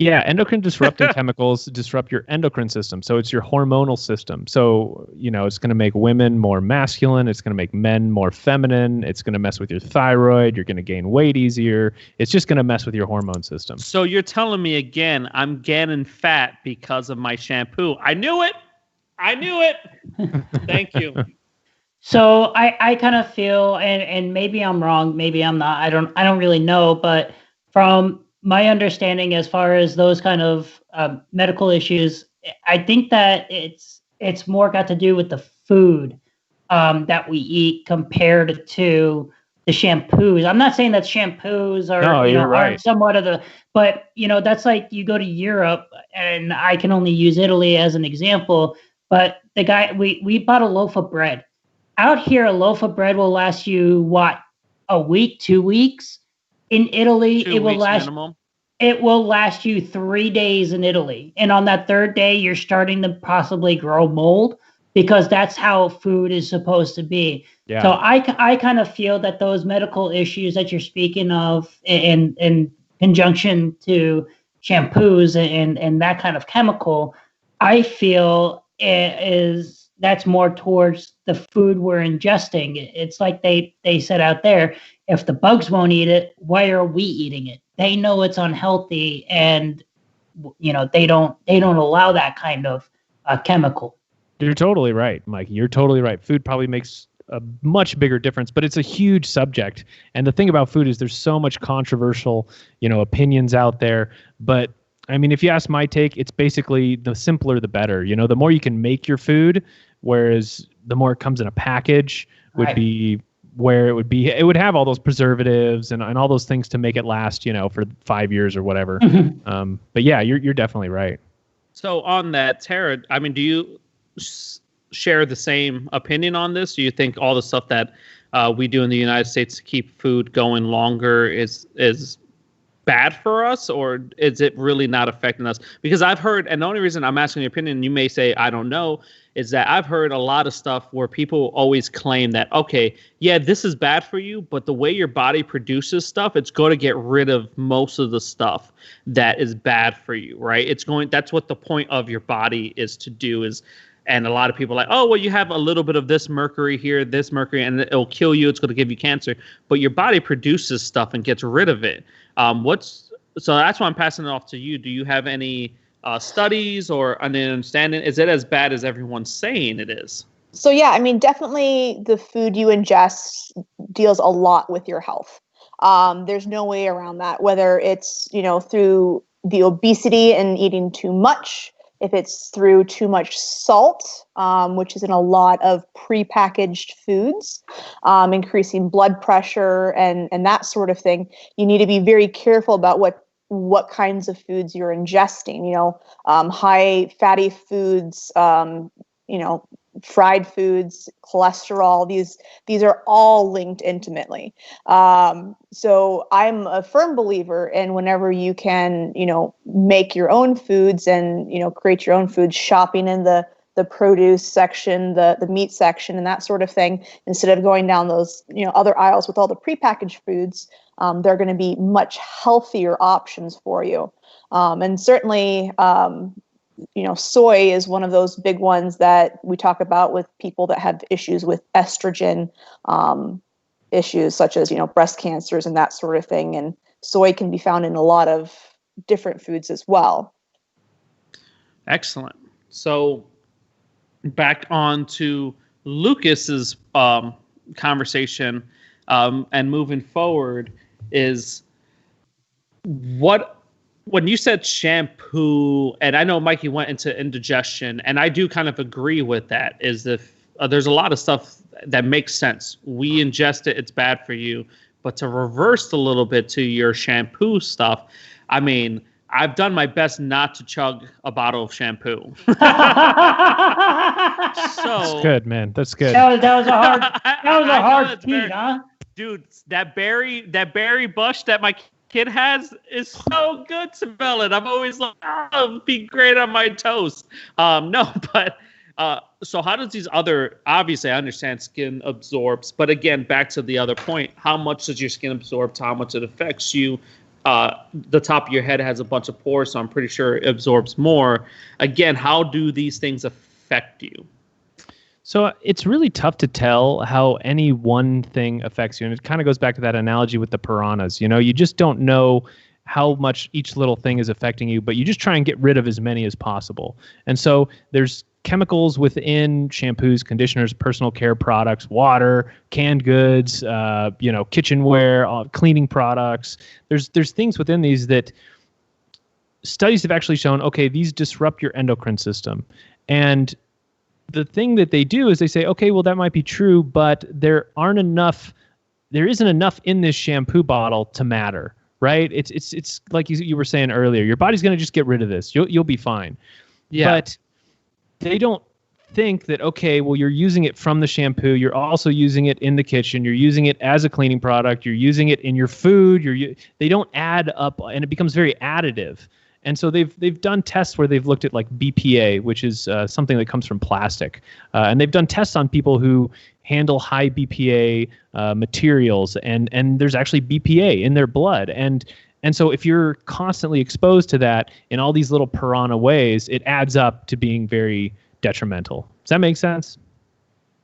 Speaker 2: Yeah, endocrine disrupting chemicals disrupt your endocrine system. So it's your hormonal system. So, it's going to make women more masculine. It's going to make men more feminine. It's going to mess with your thyroid. You're going to gain weight easier. It's just going to mess with your hormone system.
Speaker 3: So you're telling me again, I'm getting fat because of my shampoo. I knew it. Thank you.
Speaker 1: So I kind of feel, and maybe I'm wrong, maybe I'm not. I don't really know, but from my understanding, as far as those kind of medical issues, I think that it's more got to do with the food that we eat compared to the shampoos. I'm not saying that shampoos are, are somewhat of the, but that's like you go to Europe, and I can only use Italy as an example. But the guy, we bought a loaf of bread. Out here, a loaf of bread will last you what, a week, 2 weeks. In Italy, it will last.
Speaker 3: Minimum.
Speaker 1: It will last you 3 days in Italy, and on that third day, you're starting to possibly grow mold, because that's how food is supposed to be. Yeah. So I kind of feel that those medical issues that you're speaking of in conjunction to shampoos and that kind of chemical, I feel that's more towards the food we're ingesting. It's like they said out there, if the bugs won't eat it, why are we eating it? They know it's unhealthy, and they don't allow that kind of chemical.
Speaker 2: You're totally right, Mike. You're totally right. Food probably makes a much bigger difference, but it's a huge subject. And the thing about food is there's so much controversial, opinions out there. But I mean, if you ask my take, it's basically the simpler, the better. The more you can make your food, whereas the more it comes in a package would be where it would have all those preservatives and all those things to make it last, for 5 years or whatever. But yeah, you're definitely right.
Speaker 3: So on that, Tara, I mean, do you share the same opinion on this? Do you think all the stuff that we do in the United States to keep food going longer is bad for us, or is it really not affecting us? Because I've heard, and the only reason I'm asking your opinion, you may say I don't know, is that I've heard a lot of stuff where people always claim that, okay, yeah, this is bad for you, but the way your body produces stuff, it's going to get rid of most of the stuff that is bad for you, right? That's what the point of your body is to do is. And a lot of people are like, oh, well, you have a little bit of this mercury here, and it'll kill you. It's going to give you cancer. But your body produces stuff and gets rid of it. so that's why I'm passing it off to you. Do you have any studies or an understanding? Is it as bad as everyone's saying it is?
Speaker 4: So yeah, I mean, definitely the food you ingest deals a lot with your health. There's no way around that, whether it's, through the obesity and eating too much, if it's through too much salt, which is in a lot of prepackaged foods, increasing blood pressure and that sort of thing. You need to be very careful about what kinds of foods you're ingesting. High fatty foods, fried foods, cholesterol, these are all linked intimately. So I'm a firm believer in whenever you can, make your own foods and, create your own foods, shopping in the produce section, the meat section and that sort of thing, instead of going down those, other aisles with all the prepackaged foods, they're going to be much healthier options for you. And certainly, soy is one of those big ones that we talk about with people that have issues with estrogen issues, such as, breast cancers and that sort of thing. And soy can be found in a lot of different foods as well.
Speaker 3: Excellent. So back on to Lucas's conversation and moving forward is when you said shampoo, and I know Mikey went into indigestion, and I do kind of agree with that, is if there's a lot of stuff that makes sense. We ingest it, it's bad for you. But to reverse a little bit to your shampoo stuff, I mean, I've done my best not to chug a bottle of shampoo.
Speaker 2: That's good, man. That's good.
Speaker 1: That was a hard feat, huh?
Speaker 3: Dude, that berry bush that my kid has is so good to smell it. I'm always like, it'd be great on my toast. So how does these other, obviously I understand skin absorbs, but again, back to the other point, how much does your skin absorb, how much it affects you? The top of your head has a bunch of pores, so I'm pretty sure it absorbs more. Again, how do these things affect you?
Speaker 2: So it's really tough to tell how any one thing affects you. And it kind of goes back to that analogy with the piranhas. You just don't know how much each little thing is affecting you, but you just try and get rid of as many as possible. And so there's chemicals within shampoos, conditioners, personal care products, water, canned goods, kitchenware, cleaning products. There's things within these that studies have actually shown, okay, these disrupt your endocrine system. And the thing that they do is they say, okay, well, that might be true, but there isn't enough in this shampoo bottle to matter, right? It's like you were saying earlier, your body's going to just get rid of this. You'll be fine. Yeah. But they don't think that, okay, well, you're using it from the shampoo. You're also using it in the kitchen. You're using it as a cleaning product. You're using it in your food. They don't add up, and it becomes very additive. And so they've done tests where they've looked at like BPA, which is something that comes from plastic. And they've done tests on people who handle high BPA materials, and there's actually BPA in their blood. And so if you're constantly exposed to that in all these little piranha ways, it adds up to being very detrimental. Does that make sense?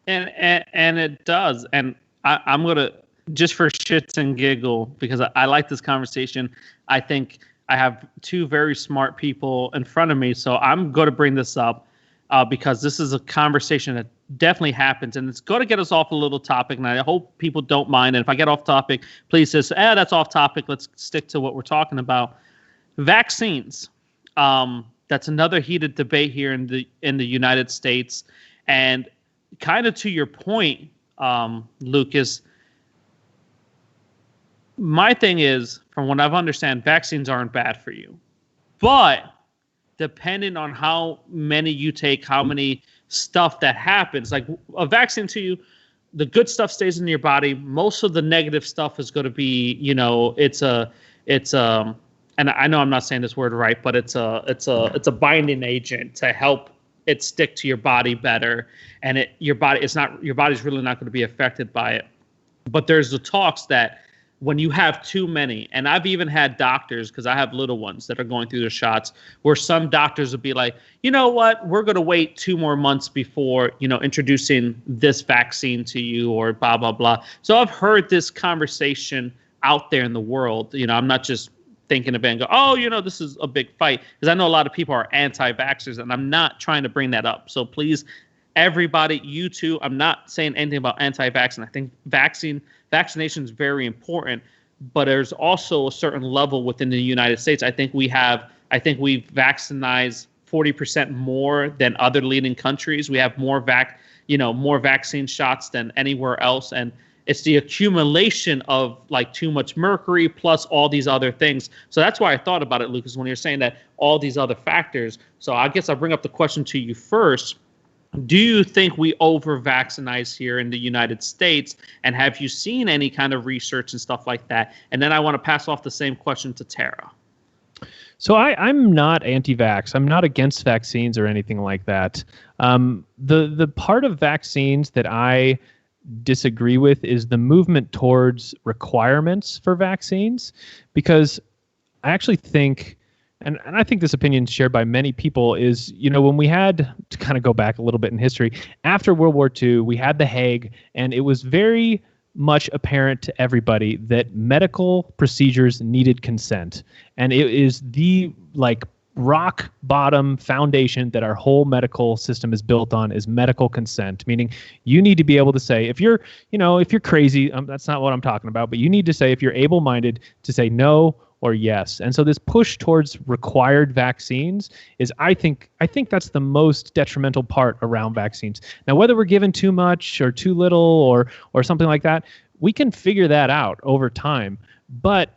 Speaker 3: And it does. And I'm going to, just for shits and giggle, because I like this conversation, I think I have two very smart people in front of me, so I'm going to bring this up because this is a conversation that definitely happens, and it's going to get us off a little topic, and I hope people don't mind. And if I get off topic, please just, that's off topic. Let's stick to what we're talking about. Vaccines. That's another heated debate here in the United States, and kind of to your point, Lucas. My thing is, from what I've understand, vaccines aren't bad for you. But depending on how many you take, how many stuff that happens, like a vaccine to you, the good stuff stays in your body. Most of the negative stuff is going to be, it's a, and I know I'm not saying this word right, but it's a binding agent to help it stick to your body better. And your body's really not going to be affected by it. But there's the talks that when you have too many, and I've even had doctors, because I have little ones that are going through the shots, where some doctors would be like, you know what, we're going to wait 2 more months before, introducing this vaccine to you, or blah, blah, blah. So I've heard this conversation out there in the world. I'm not just thinking of it and go, oh, this is a big fight. Because I know a lot of people are anti-vaxxers, and I'm not trying to bring that up. So please, everybody, you too, I'm not saying anything about anti-vaccine. I think vaccination is very important, but there's also a certain level within the United States. I think we've vaccinated 40% more than other leading countries. We have more vaccine shots than anywhere else. And it's the accumulation of like too much mercury plus all these other things. So that's why I thought about it, Lucas, when you're saying that all these other factors. So I guess I'll bring up the question to you first. Do you think we over-vaccinize here in the United States? And have you seen any kind of research and stuff like that? And then I want to pass off the same question to Tara.
Speaker 2: So I'm not anti-vax. I'm not against vaccines or anything like that. The part of vaccines that I disagree with is the movement towards requirements for vaccines, because I actually think, and I think this opinion is shared by many people, is, when we had to kind of go back a little bit in history, after World War II, we had the Hague, and it was very much apparent to everybody that medical procedures needed consent. And it is the rock bottom foundation that our whole medical system is built on, is medical consent, meaning you need to be able to say, if you're crazy, that's not what I'm talking about, but you need to say, if you're able-minded, to say no or yes. And so this push towards required vaccines is, I think that's the most detrimental part around vaccines. Now, whether we're given too much or too little or something like that, we can figure that out over time. But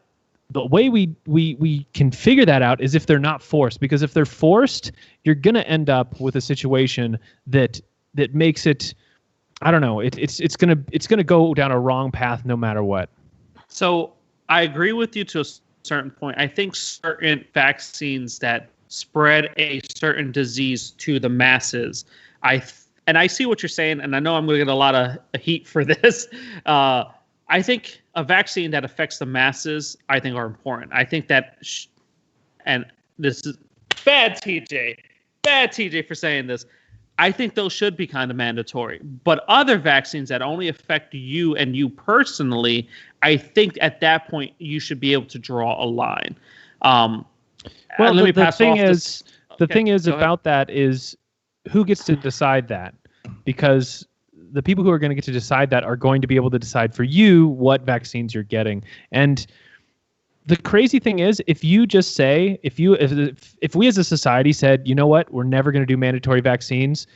Speaker 2: the way we can figure that out is if they're not forced, because if they're forced, you're going to end up with a situation that makes it, I don't know, it's going to go down a wrong path no matter what. So
Speaker 3: I agree with you to a certain point. I think certain vaccines that spread a certain disease to the masses, I see what you're saying, and I know I'm going to get a lot of heat for this. I think a vaccine that affects the masses, I think, are important. I think that, and this is bad TJ for saying this, I think those should be kind of mandatory. But other vaccines that only affect you and you personally, I think at that point you should be able to draw a line.
Speaker 2: Well, the thing is about that is, who gets to decide that? Because the people who are going to get to decide that are going to be able to decide for you what vaccines you're getting. And the crazy thing is, if you just say, if we as a society said, you know what, we're never going to do mandatory vaccines,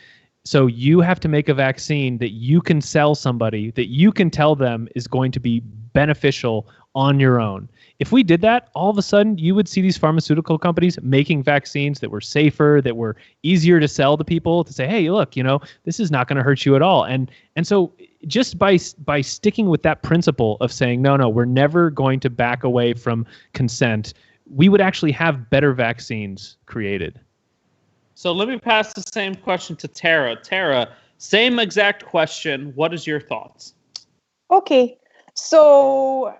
Speaker 2: so you have to make a vaccine that you can sell somebody, that you can tell them is going to be beneficial on your own. If we did that, all of a sudden you would see these pharmaceutical companies making vaccines that were safer, that were easier to sell to people, to say, hey, look, this is not going to hurt you at all. And so just by sticking with that principle of saying, no, we're never going to back away from consent, we would actually have better vaccines created.
Speaker 3: So let me pass the same question to Tara. Tara, same exact question. What is your thoughts?
Speaker 4: Okay, so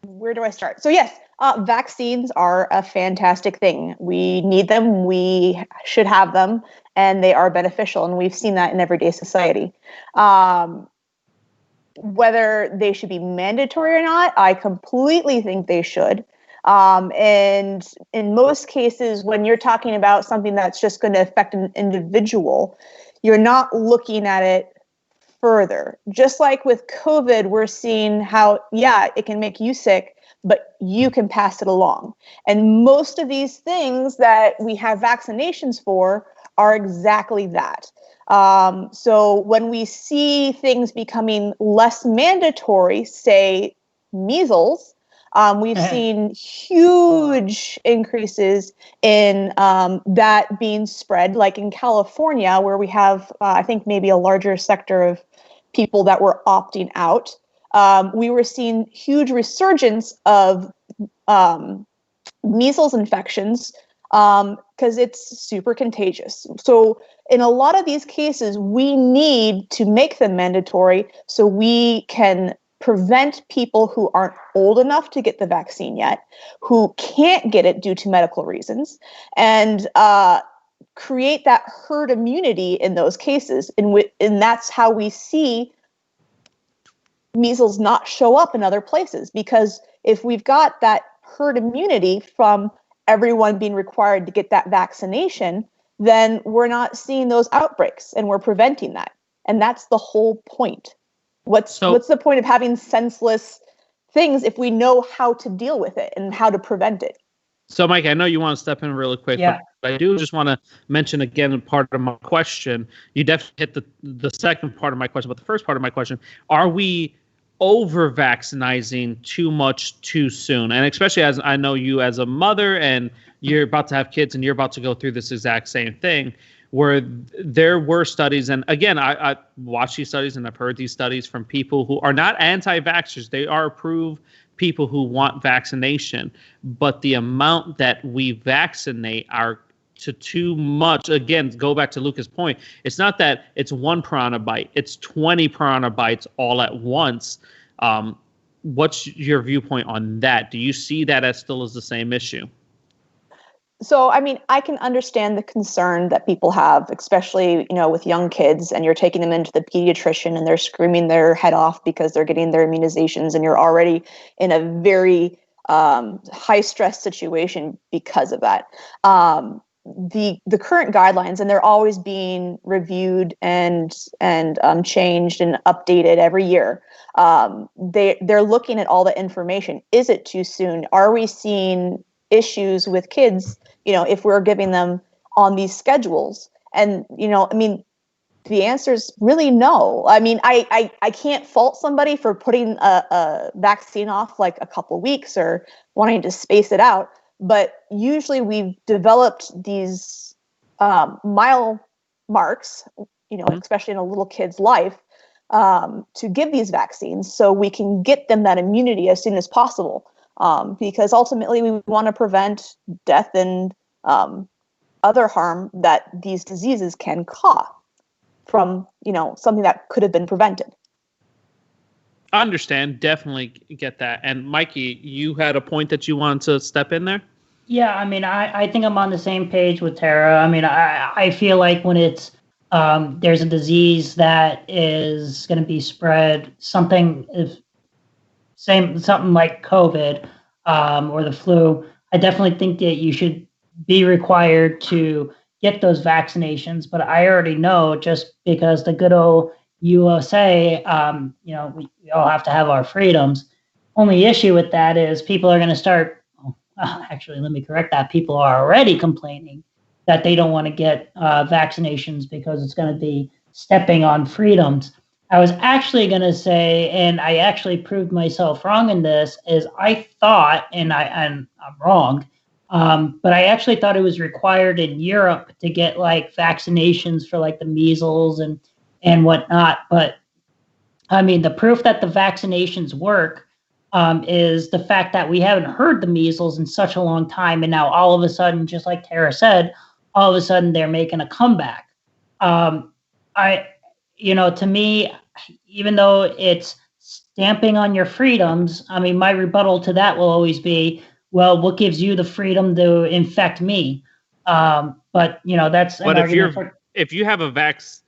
Speaker 4: where do I start? So yes, vaccines are a fantastic thing. We need them. We should have them, and they are beneficial. And we've seen that in everyday society. Whether they should be mandatory or not, I completely think they should. And in most cases, when you're talking about something that's just going to affect an individual, you're not looking at it further. Just like with COVID, we're seeing how, it can make you sick, but you can pass it along. And most of these things that we have vaccinations for are exactly that. So when we see things becoming less mandatory, say measles, we've seen huge increases in that being spread, like in California, where we have, I think, maybe a larger sector of people that were opting out. We were seeing huge resurgence of measles infections because it's super contagious. So in a lot of these cases, we need to make them mandatory so we can prevent people who aren't old enough to get the vaccine yet, who can't get it due to medical reasons, and create that herd immunity in those cases. And that's how we see measles not show up in other places, because if we've got that herd immunity from everyone being required to get that vaccination, then we're not seeing those outbreaks and we're preventing that. And that's the whole point. What's the point of having senseless things if we know how to deal with it and how to prevent it?
Speaker 3: So, Mike, I know you want to step in really quick,
Speaker 1: Yeah.
Speaker 3: but I do just want to mention again part of my question. You definitely hit the second part of my question, but the first part of my question, are we over-vaccinating too much too soon? And especially as I know you as a mother and you're about to have kids and you're about to go through this exact same thing, where there were studies, and again, I watched these studies and I've heard these studies from people who are not anti-vaxxers. They are approved people who want vaccination, but the amount that we vaccinate are to too much. Again, go back to Lucas' point. It's not that it's one piranha bite, it's 20 piranha bites all at once. What's your viewpoint on that? Do you see that as still as the same issue?
Speaker 4: So, I mean, I can understand the concern that people have, especially, with young kids, and you're taking them into the pediatrician and they're screaming their head off because they're getting their immunizations and you're already in a very high stress situation because of that. The current guidelines, and they're always being reviewed and changed and updated every year. They're looking at all the information. Is it too soon? Are we seeing issues with kids, if we're giving them on these schedules? And, the answer is really no. I mean, I can't fault somebody for putting a vaccine off like a couple weeks or wanting to space it out. But usually we've developed these mile marks, especially in a little kid's life, to give these vaccines so we can get them that immunity as soon as possible. Because ultimately we want to prevent death and other harm that these diseases can cause from, something that could have been prevented.
Speaker 3: I understand. Definitely get that. And Mikey, you had a point that you wanted to step in there?
Speaker 1: Yeah, I mean, I think I'm on the same page with Tara. I mean, I feel like when it's there's a disease that is going to be spread, something like COVID or the flu, I definitely think that you should be required to get those vaccinations. But I already know, just because the good old USA, we all have to have our freedoms. Only issue with that is people are going to start. Actually, let me correct that. People are already complaining that they don't want to get vaccinations because it's going to be stepping on freedoms. I was actually going to say, and I actually proved myself wrong in this, is I thought, and I'm wrong, but I actually thought it was required in Europe to get like vaccinations for like the measles and whatnot. But I mean, the proof that the vaccinations work is the fact that we haven't heard the measles in such a long time. And now all of a sudden, just like Tara said, all of a sudden they're making a comeback. To me, even though it's stamping on your freedoms, I mean, my rebuttal to that will always be, well, what gives you the freedom to infect me? But that's an argument
Speaker 3: if you have a vax.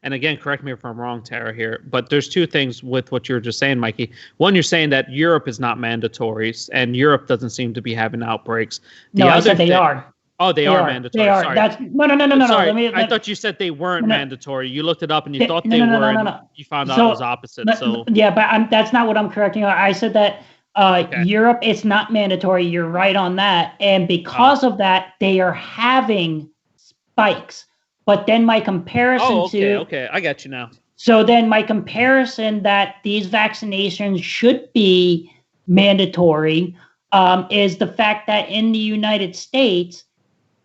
Speaker 3: And again, correct me if I'm wrong, Tara, here, but there's two things with what you were just saying, Mikey. One, you're saying that Europe is not mandatory, and Europe doesn't seem to be having outbreaks.
Speaker 1: I said they are.
Speaker 3: Oh, they are mandatory.
Speaker 1: They are.
Speaker 3: Sorry.
Speaker 1: That's no.
Speaker 3: Sorry. I thought you said they weren't mandatory. You looked it up and you thought they were. No. You found out it was opposite.
Speaker 1: Yeah, but that's not what I'm correcting. I said that Europe, it's not mandatory. You're right on that, and because of that, they are having spikes. But then my comparison
Speaker 3: okay, I got you now.
Speaker 1: So then my comparison that these vaccinations should be mandatory is the fact that in the United States,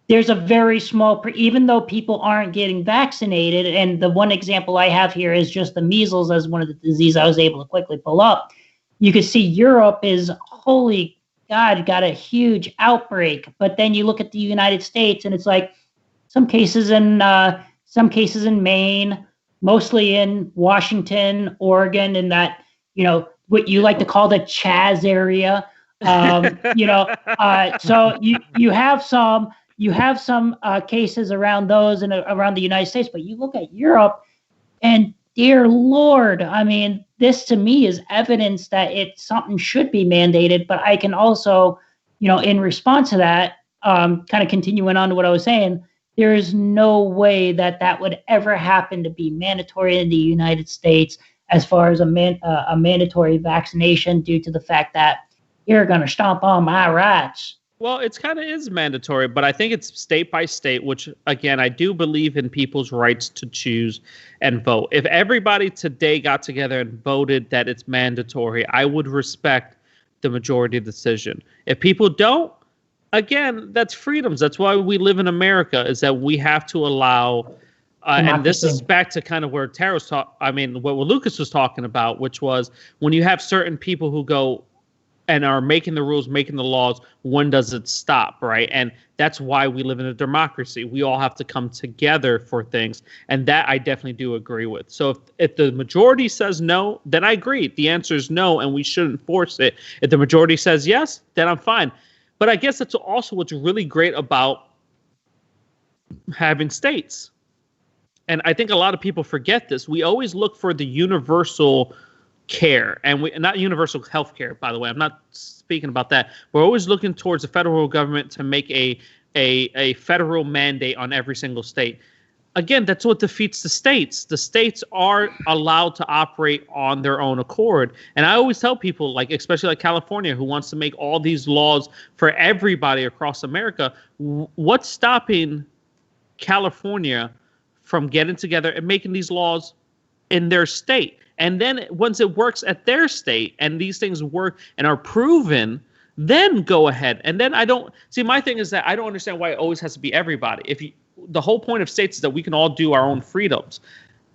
Speaker 1: there's a very small, even though people aren't getting vaccinated, and the one example I have here is just the measles as one of the diseases I was able to quickly pull up. You can see Europe is, holy God, got a huge outbreak. But then you look at the United States and it's like, some cases in Maine, mostly in Washington, Oregon, and that, what you like to call the Chaz area. So you have some cases around those and around the United States, but you look at Europe and dear Lord. I mean, this to me is evidence that something should be mandated, but I can also, in response to that, kind of continuing on to what I was saying, there is no way that would ever happen to be mandatory in the United States as far as a mandatory vaccination, due to the fact that you're going to stomp on my rights.
Speaker 3: Well, it's kind of is mandatory, but I think it's state by state, which, again, I do believe in people's rights to choose and vote. If everybody today got together and voted that it's mandatory, I would respect the majority decision. If people don't, again, that's freedoms. That's why we live in America, is that we have to allow, and this is back to kind of where Tara's what Lucas was talking about, which was when you have certain people who go and are making the rules, making the laws, when does it stop, right? And that's why we live in a democracy. We all have to come together for things, and that I definitely do agree with. So if the majority says no, then I agree. The answer is no, and we shouldn't force it. If the majority says yes, then I'm fine. But I guess that's also what's really great about having states. And I think a lot of people forget this. We always look for the universal care, and not universal health care, by the way. I'm not speaking about that. We're always looking towards the federal government to make a federal mandate on every single state. Again, that's what defeats the states. The states are allowed to operate on their own accord. And I always tell people, like, especially like California, who wants to make all these laws for everybody across America, what's stopping California from getting together and making these laws in their state? And then once it works at their state and these things work and are proven, then go ahead. And then my thing is that I don't understand why it always has to be everybody. The whole point of states is that we can all do our own freedoms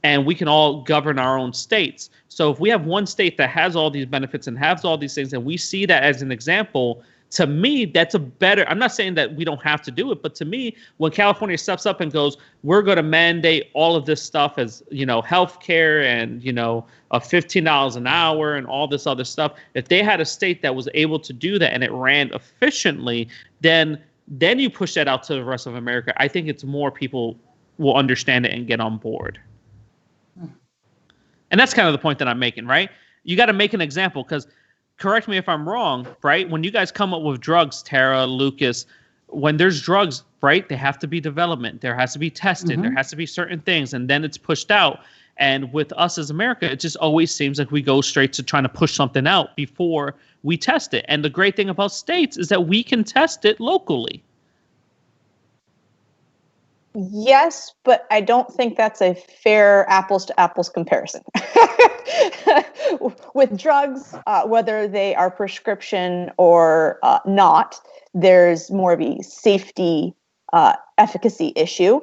Speaker 3: and we can all govern our own states. So if we have one state that has all these benefits and has all these things, and we see that as an example, to me, that's I'm not saying that we don't have to do it, but to me, when California steps up and goes, we're going to mandate all of this stuff as, healthcare and, $15 an hour and all this other stuff. If they had a state that was able to do that and it ran efficiently, then you push that out to the rest of America. I think it's more people will understand it and get on board. And that's kind of the point that I'm making, right? You got to make an example, because correct me if I'm wrong, right? When you guys come up with drugs, Tara, Lucas, when there's drugs, right, they have to be development. There has to be testing. There has to be certain things, and then it's pushed out. And with us as America, it just always seems like we go straight to trying to push something out before we test it. And the great thing about states is that we can test it locally.
Speaker 4: Yes, but I don't think that's a fair apples to apples comparison. With drugs, whether they are prescription or not, there's more of a safety efficacy issue.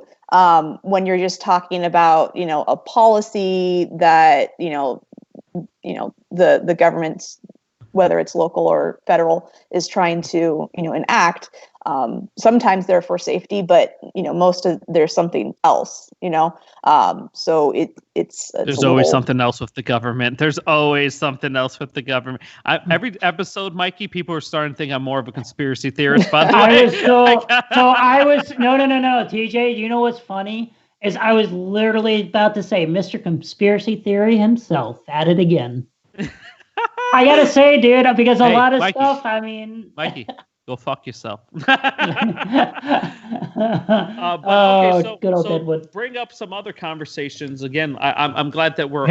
Speaker 4: When you're just talking about, a policy that, the government's, whether it's local or federal, is trying to, enact. Sometimes they're for safety, but most of there's something else. So it's
Speaker 3: there's always something else with the government. There's always something else with the government. Every episode, Mikey, people are starting to think I'm more of a conspiracy theorist. By the way,
Speaker 1: no, TJ. You know what's funny is I was literally about to say Mr. Conspiracy Theory himself at it again. I gotta say, dude, because a lot of
Speaker 3: Mikey,
Speaker 1: stuff. I mean,
Speaker 3: Mikey, go fuck yourself.
Speaker 1: Good old Deadwood.
Speaker 3: Bring up some other conversations. Again, I'm glad that we're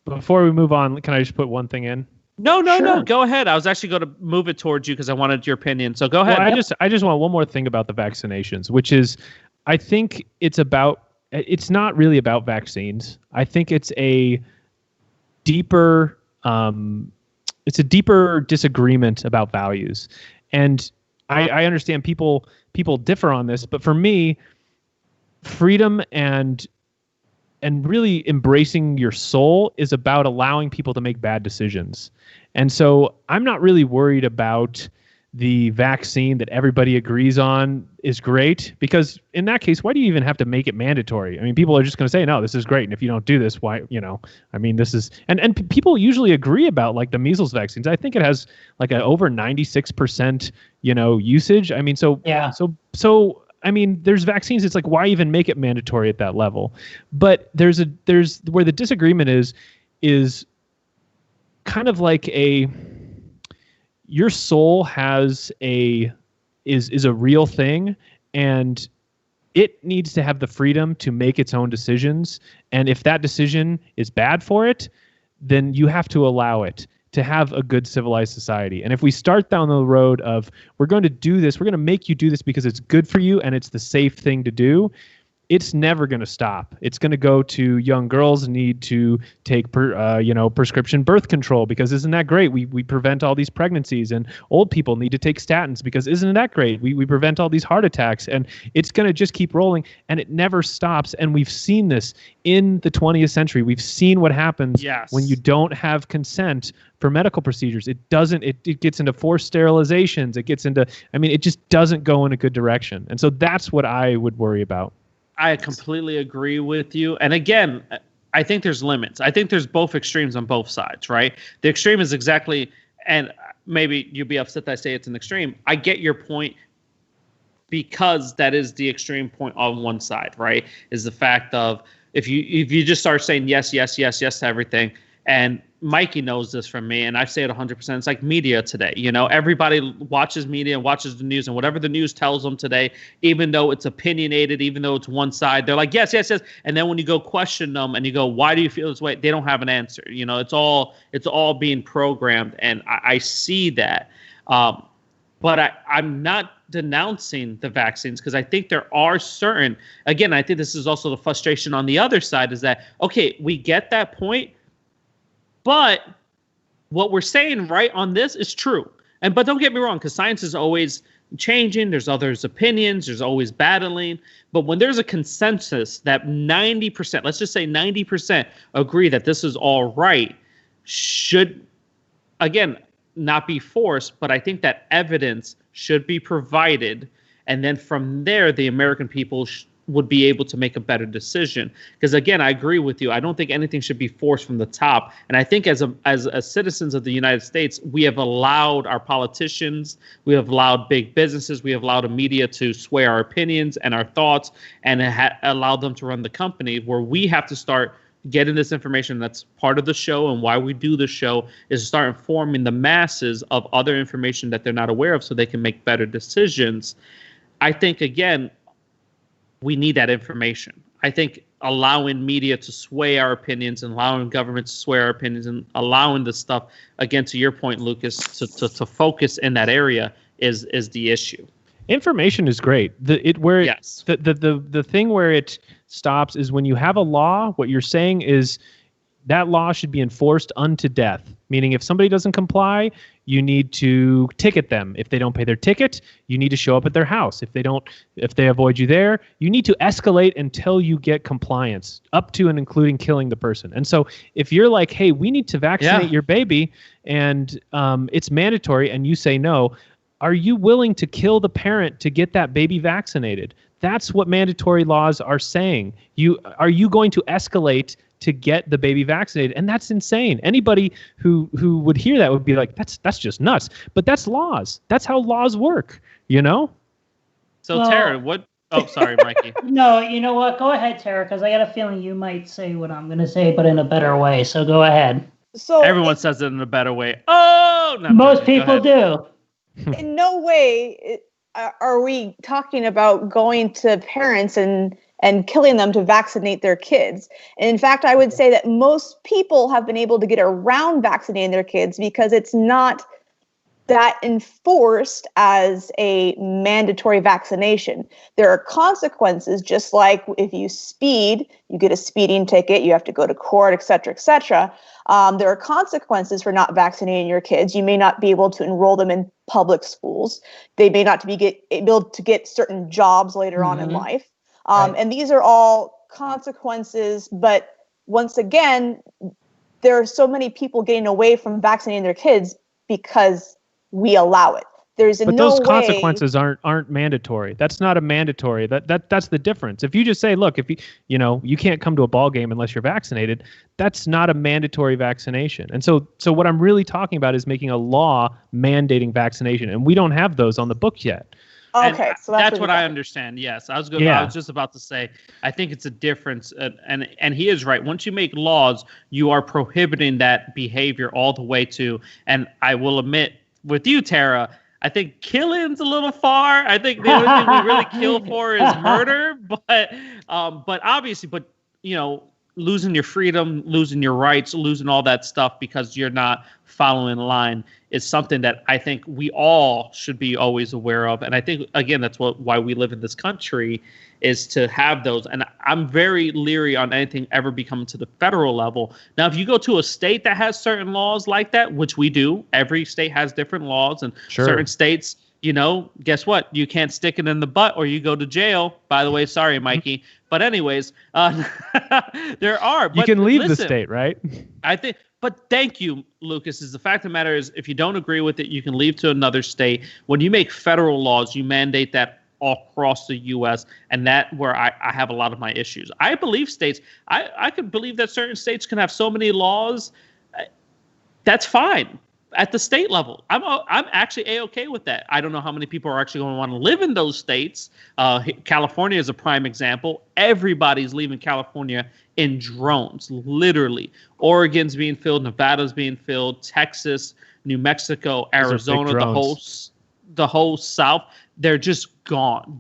Speaker 2: before we move on, can I just put one thing in?
Speaker 3: No. Go ahead. I was actually going to move it towards you because I wanted your opinion. So go ahead.
Speaker 2: Well, I just want one more thing about the vaccinations, which is, I think it's not really about vaccines. I think it's a deeper disagreement about values. And I understand people differ on this, but for me, freedom and really embracing your soul is about allowing people to make bad decisions. And so I'm not really worried about the vaccine that everybody agrees on is great, because in that case, why do you even have to make it mandatory? I mean, people are just going to say, no, this is great. And if you don't do this, why, this is, and people usually agree about like the measles vaccines. I think it has like an over 96%, usage. I mean, so I mean, there's vaccines. It's like, why even make it mandatory at that level? But there's where the disagreement is kind of like your soul is a real thing, and it needs to have the freedom to make its own decisions. And if that decision is bad for it, then you have to allow it to have a good civilized society. And if we start down the road of, we're going to do this, we're going to make you do this because it's good for you and it's the safe thing to do, it's never going to stop. It's going to go to young girls need to take prescription birth control because isn't that great? We prevent all these pregnancies, and old people need to take statins because isn't that great? We prevent all these heart attacks, and it's going to just keep rolling, and it never stops. And we've seen this in the 20th century. We've seen what happens when you don't have consent for medical procedures. It gets into forced sterilizations. It gets into, it just doesn't go in a good direction. And so that's what I would worry about.
Speaker 3: I completely agree with you. And again, I think there's limits. I think there's both extremes on both sides, right? The extreme is exactly, and maybe you'll be upset that I say it's an extreme. I get your point because that is the extreme point on one side, right? Is the fact of if you just start saying yes, yes, yes, yes to everything, and Mikey knows this from me, and I say it 100%. It's like media today. Everybody watches media and watches the news, and whatever the news tells them today, even though it's opinionated, even though it's one side, they're like, yes, yes, yes. And then when you go question them and you go, why do you feel this way? They don't have an answer. It's all being programmed, and I see that. But I'm not denouncing the vaccines because I think there are certain, again, I think this is also the frustration on the other side is that, okay, we get that point, but what we're saying right on this is true. But don't get me wrong, because science is always changing. There's others' opinions. There's always battling. But when there's a consensus that 90%, let's just say 90% agree that this is all right, should, again, not be forced, but I think that evidence should be provided. And then from there, the American people would be able to make a better decision. Because again, I agree with you. I don't think anything should be forced from the top. And I think as citizens of the United States, we have allowed our politicians, we have allowed big businesses, we have allowed the media to sway our opinions and our thoughts, and allowed them to run the company, where we have to start getting this information. That's part of the show, and why we do the show is to start informing the masses of other information that they're not aware of so they can make better decisions. I think, again, we need that information. I think allowing media to sway our opinions and allowing government to sway our opinions and allowing the stuff, again, to your point, Lucas, to focus in that area is the issue.
Speaker 2: Information is great. The thing where it stops is when you have a law, what you're saying is that law should be enforced unto death. Meaning if somebody doesn't comply, you need to ticket them. If they don't pay their ticket, you need to show up at their house. If they avoid you there, you need to escalate until you get compliance, up to and including killing the person. And so if you're like, hey, we need to vaccinate your baby and it's mandatory, and you say no, are you willing to kill the parent to get that baby vaccinated? That's what mandatory laws are saying. Are you going to escalate to get the baby vaccinated? And that's insane. Anybody who would hear that would be like, that's just nuts. But that's laws. That's how laws work, So
Speaker 3: Tara, what? Oh, sorry, Mikey.
Speaker 1: No, you know what? Go ahead, Tara, because I got a feeling you might say what I'm going to say, but in a better way. So go ahead.
Speaker 4: So
Speaker 3: everyone says it in a better way. Oh, no,
Speaker 1: most people do.
Speaker 4: In no way are we talking about going to parents and killing them to vaccinate their kids. And in fact, I would say that most people have been able to get around vaccinating their kids because it's not that enforced as a mandatory vaccination. There are consequences, just like if you speed, you get a speeding ticket, you have to go to court, et cetera, et cetera. There are consequences for not vaccinating your kids. You may not be able to enroll them in public schools. They may not be able to get certain jobs later on in life. Right. And these are all consequences. But once again, there are so many people getting away from vaccinating their kids because we allow it.
Speaker 2: But those consequences aren't mandatory. That's not a mandatory. That's the difference. If you just say, look, if you can't come to a ball game unless you're vaccinated, that's not a mandatory vaccination. And so what I'm really talking about is making a law mandating vaccination, and we don't have those on the book yet.
Speaker 4: Okay, so
Speaker 3: that's what I understand. Yes, I was going.
Speaker 2: Yeah.
Speaker 3: I was just about to say. I think it's a difference, and he is right. Once you make laws, you are prohibiting that behavior all the way to. And I will admit, with you, Tara, I think killing's a little far. I think the only thing we really kill for is murder. But obviously, losing your freedom, losing your rights, losing all that stuff because you're not following line is something that I think we all should be always aware of. And I think, again, that's why we live in this country, is to have those. And I'm very leery on anything ever becoming to the federal level. Now, if you go to a state that has certain laws like that, which we do, every state has different laws, and certain states, guess what? You can't stick it in the butt or you go to jail. By the way, sorry, Mikey. But anyways, there are.
Speaker 2: You can leave the state, right?
Speaker 3: I think. But thank you, Lucas. The fact of the matter is, if you don't agree with it, you can leave to another state. When you make federal laws, you mandate that all across the U.S., and that's where I have a lot of my issues. I believe states. I could believe that certain states can have so many laws. That's fine. At the state level, I'm actually A-okay with that. I don't know how many people are actually going to want to live in those states. California is a prime example. Everybody's leaving California in drones, literally. Oregon's being filled, Nevada's being filled, Texas, New Mexico, Arizona, the whole South. They're just gone.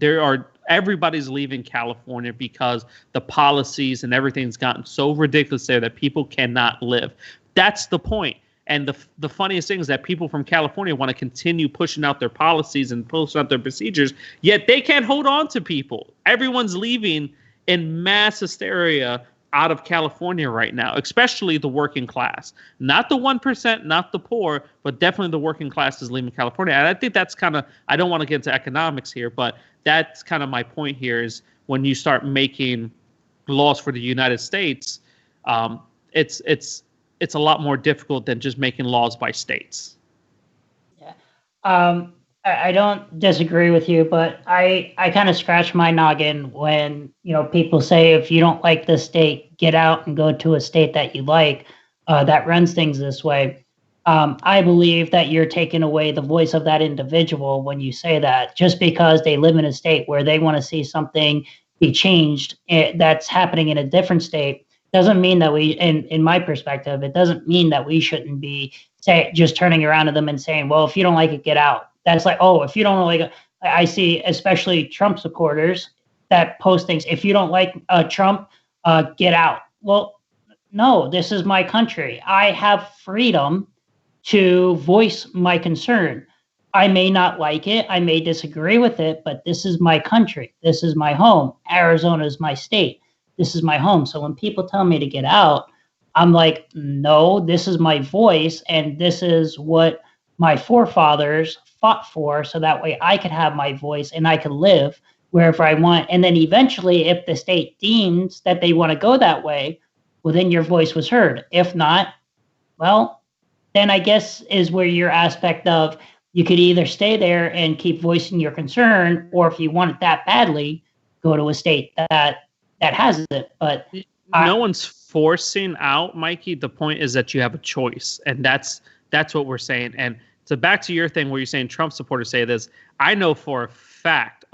Speaker 3: Everybody's leaving California because the policies and everything's gotten so ridiculous there that people cannot live. That's the point. And the funniest thing is that people from California want to continue pushing out their policies and pushing out their procedures, yet they can't hold on to people. Everyone's leaving in mass hysteria out of California right now, especially the working class. Not the 1%, not the poor, but definitely the working class is leaving California. And I think that's kind of, I don't want to get into economics here, but that's kind of my point here is when you start making laws for the United States, it's a lot more difficult than just making laws by states.
Speaker 1: Yeah. I don't disagree with you, but I kind of scratch my noggin when, people say, if you don't like this state, get out and go to a state that you like, that runs things this way. I believe that you're taking away the voice of that individual when you say that, just because they live in a state where they want to see something be changed that's happening in a different state. Doesn't mean that we, in my perspective, it doesn't mean that we shouldn't be just turning around to them and saying, well, if you don't like it, get out. That's like, oh, if you don't like it, I see especially Trump supporters that post things. If you don't like Trump, get out. Well, no, this is my country. I have freedom to voice my concern. I may not like it. I may disagree with it, but this is my country. This is my home. Arizona is my state. This is my home. So when people tell me to get out, I'm like, no, this is my voice, and this is what my forefathers fought for, so that way I could have my voice and I could live wherever I want. And then eventually, if the state deems that they want to go that way, well, then your voice was heard. If not, well, then I guess is where your aspect of you could either stay there and keep voicing your concern, or if you want it that badly, go to a state that has it. But
Speaker 3: no one's forcing out, Mikey. The point is that you have a choice, and that's what we're saying. And so back to your thing where you're saying Trump supporters say this, I know for a fact,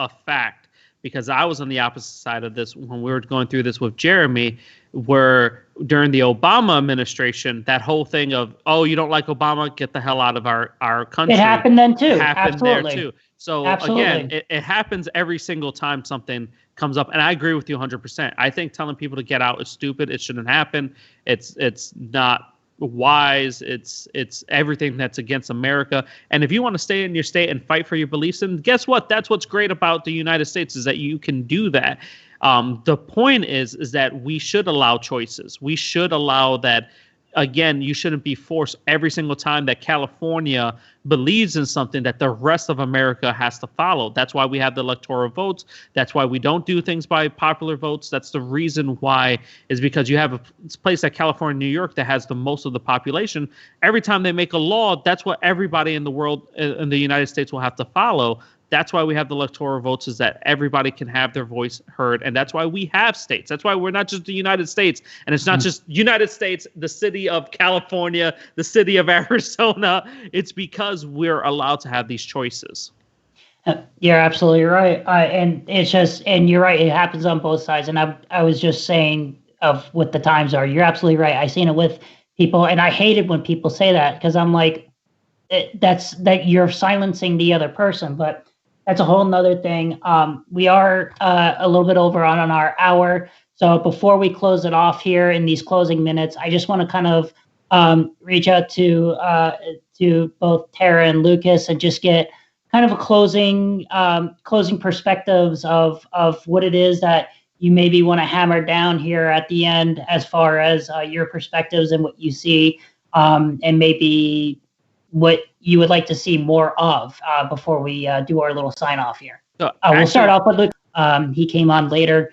Speaker 3: because I was on the opposite side of this when we were going through this with Jeremy, where during the Obama administration, that whole thing of, oh, you don't like Obama, get the hell out of our country.
Speaker 1: It happened then too.
Speaker 3: It happened
Speaker 1: Absolutely.
Speaker 3: there too. So
Speaker 1: Absolutely.
Speaker 3: Again, it happens every single time something comes up. And I agree with you 100%. I think telling people to get out is stupid. It shouldn't happen. It's not wise. It's everything that's against America. And if you want to stay in your state and fight for your beliefs, then guess what? That's what's great about the United States, is that you can do that. The point is that we should allow choices. We should allow that. Again, you shouldn't be forced every single time that California believes in something that the rest of America has to follow. That's why we have the electoral votes. That's why we don't do things by popular votes. That's the reason why, is because you have a place like California, New York, that has the most of the population. Every time they make a law, that's what everybody in the world, in the United States, will have to follow. That's why we have the electoral votes, is that everybody can have their voice heard. And that's why we have states. That's why we're not just the United States. And it's not just United States, the city of California, the city of Arizona. It's because we're allowed to have these choices.
Speaker 1: You're absolutely right, and it's just, and you're right. It happens on both sides, and I was just saying of what the times are. You're absolutely right. I seen it with people, and I hated when people say that because I'm like, that you're silencing the other person. But that's a whole nother thing. We are a little bit over on our hour, so before we close it off here in these closing minutes, I just want to kind of reach out to both Tara and Lucas and just get kind of a closing perspectives of what it is that you maybe want to hammer down here at the end as far as your perspectives and what you see, and maybe what you would like to see more of before we do our little sign off here.
Speaker 3: So
Speaker 1: We'll start off with Luke. He came on later.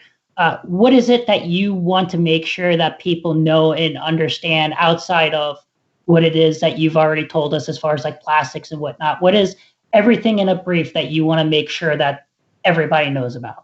Speaker 1: What is it that you want to make sure that people know and understand outside of what it is that you've already told us as far as like plastics and whatnot? What is everything in a brief that you want to make sure that everybody knows about?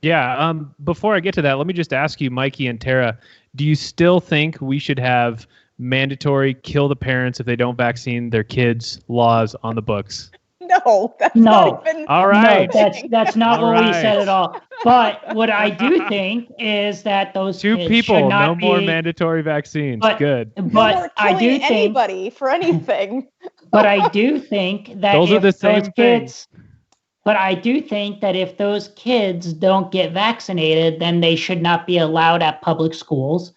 Speaker 2: Yeah. Before I get to that, let me just ask you, Mikey and Tara, do you still think we should have mandatory kill the parents if they don't vaccine their kids laws on the books?
Speaker 4: No, that's
Speaker 1: No.
Speaker 4: not even.
Speaker 2: All right.
Speaker 1: No, that's not
Speaker 2: All
Speaker 1: what we
Speaker 2: right.
Speaker 1: said at all. But what I do think is that those
Speaker 2: Two
Speaker 1: kids
Speaker 2: people,
Speaker 1: should not
Speaker 2: no more
Speaker 1: be-
Speaker 2: mandatory vaccines.
Speaker 1: But-
Speaker 2: Good.
Speaker 4: No
Speaker 1: But
Speaker 4: more
Speaker 1: I do
Speaker 4: killing
Speaker 1: think,
Speaker 4: anybody for anything.
Speaker 1: but I do think that
Speaker 2: Those are
Speaker 1: if
Speaker 2: the same
Speaker 1: those
Speaker 2: thing.
Speaker 1: kids, but I do think that if those kids don't get vaccinated, then they should not be allowed at public schools.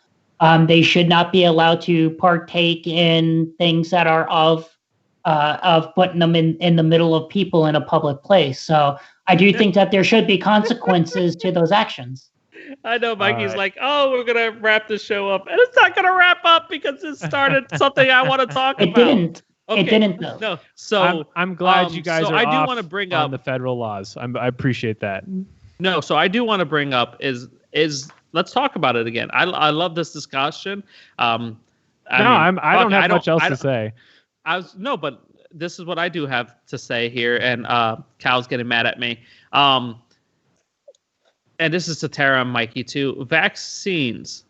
Speaker 1: They should not be allowed to partake in things that are of putting them in the middle of people in a public place. So I do think that there should be consequences to those actions.
Speaker 3: I know Mikey's
Speaker 2: right.
Speaker 3: like, oh, we're gonna wrap this show up, and it's not gonna wrap up because it started something I want to talk
Speaker 1: It
Speaker 3: about.
Speaker 1: didn't.
Speaker 3: Okay.
Speaker 1: It didn't though.
Speaker 3: No, so
Speaker 2: I'm glad you guys
Speaker 3: so
Speaker 2: are
Speaker 3: I do
Speaker 2: off
Speaker 3: wanna bring
Speaker 2: on
Speaker 3: up
Speaker 2: the federal laws. I appreciate that.
Speaker 3: no, so I do want to bring up is let's talk about it again. I love this discussion. I don't have much else to say. But this is what I do have to say here, and Cal's getting mad at me. And this is to Tara and Mikey too. Vaccines,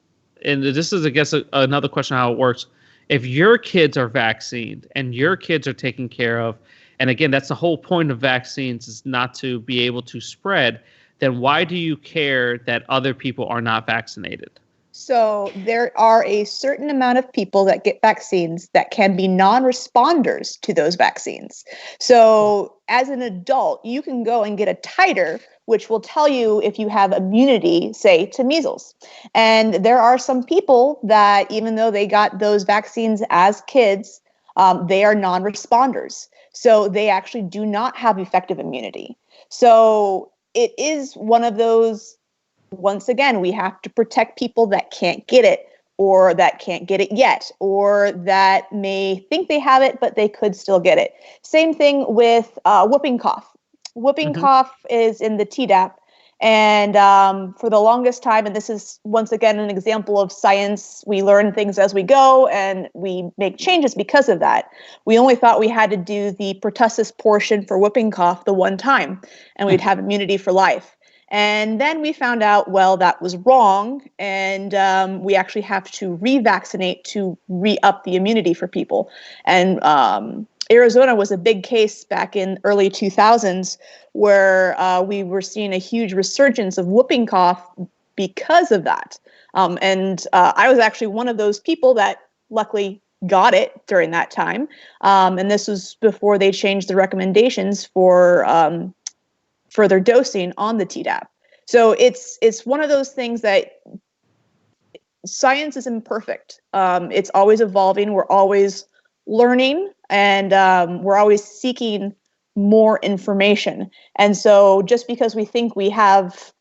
Speaker 3: and this is, I guess, another question how it works. If your kids are vaccinated and your kids are taken care of, and again, that's the whole point of vaccines is not to be able to spread, then why do you care that other people are not vaccinated?
Speaker 4: So there are a certain amount of people that get vaccines that can be non-responders to those vaccines. So as an adult, you can go and get a titer, which will tell you if you have immunity, say, to measles. And there are some people that, even though they got those vaccines as kids, they are non-responders. So they actually do not have effective immunity. So it is one of those, once again, we have to protect people that can't get it, or that can't get it yet, or that may think they have it, but they could still get it. Same thing with whooping cough. Whooping cough is in the Tdap. And for the longest time, and this is once again an example of science, we learn things as we go and we make changes because of that. We only thought we had to do the pertussis portion for whooping cough the one time, and we'd have immunity for life. And then we found out, well, that was wrong, and we actually have to revaccinate to re-up the immunity for people. And Arizona was a big case back in early 2000s where we were seeing a huge resurgence of whooping cough because of that. And I was actually one of those people that luckily got it during that time. And this was before they changed the recommendations for further dosing on the Tdap. So it's one of those things that science is imperfect. It's always evolving. We're always learning, and we're always seeking more information. And so just because we think we have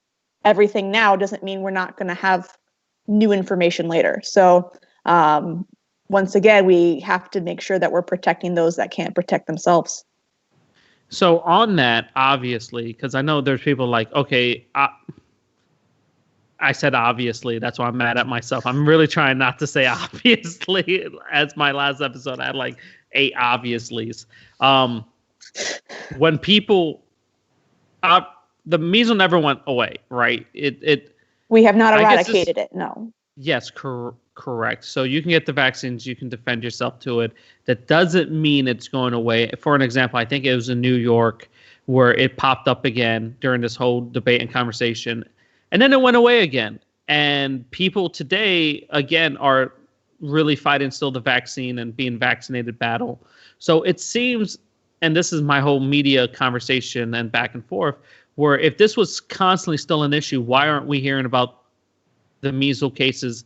Speaker 4: everything now doesn't mean we're not going to have new information later. So once again, we have to make sure that we're protecting those that can't protect themselves.
Speaker 3: So on that, obviously, because I know there's people like, okay, I said obviously, that's why I'm mad at myself. I'm really trying not to say obviously. As my last episode, I had like 8 obviouslies. When people, the measles never went away, right?
Speaker 4: We have not eradicated it, no.
Speaker 3: Yes, correct. So you can get the vaccines, you can defend yourself to it. That doesn't mean it's going away. For an example, I think it was in New York where it popped up again during this whole debate and conversation, and then it went away again. And people today, again, are really fighting still the vaccine and being vaccinated battle. So it seems, and this is my whole media conversation and back and forth, where if this was constantly still an issue, why aren't we hearing about the measles cases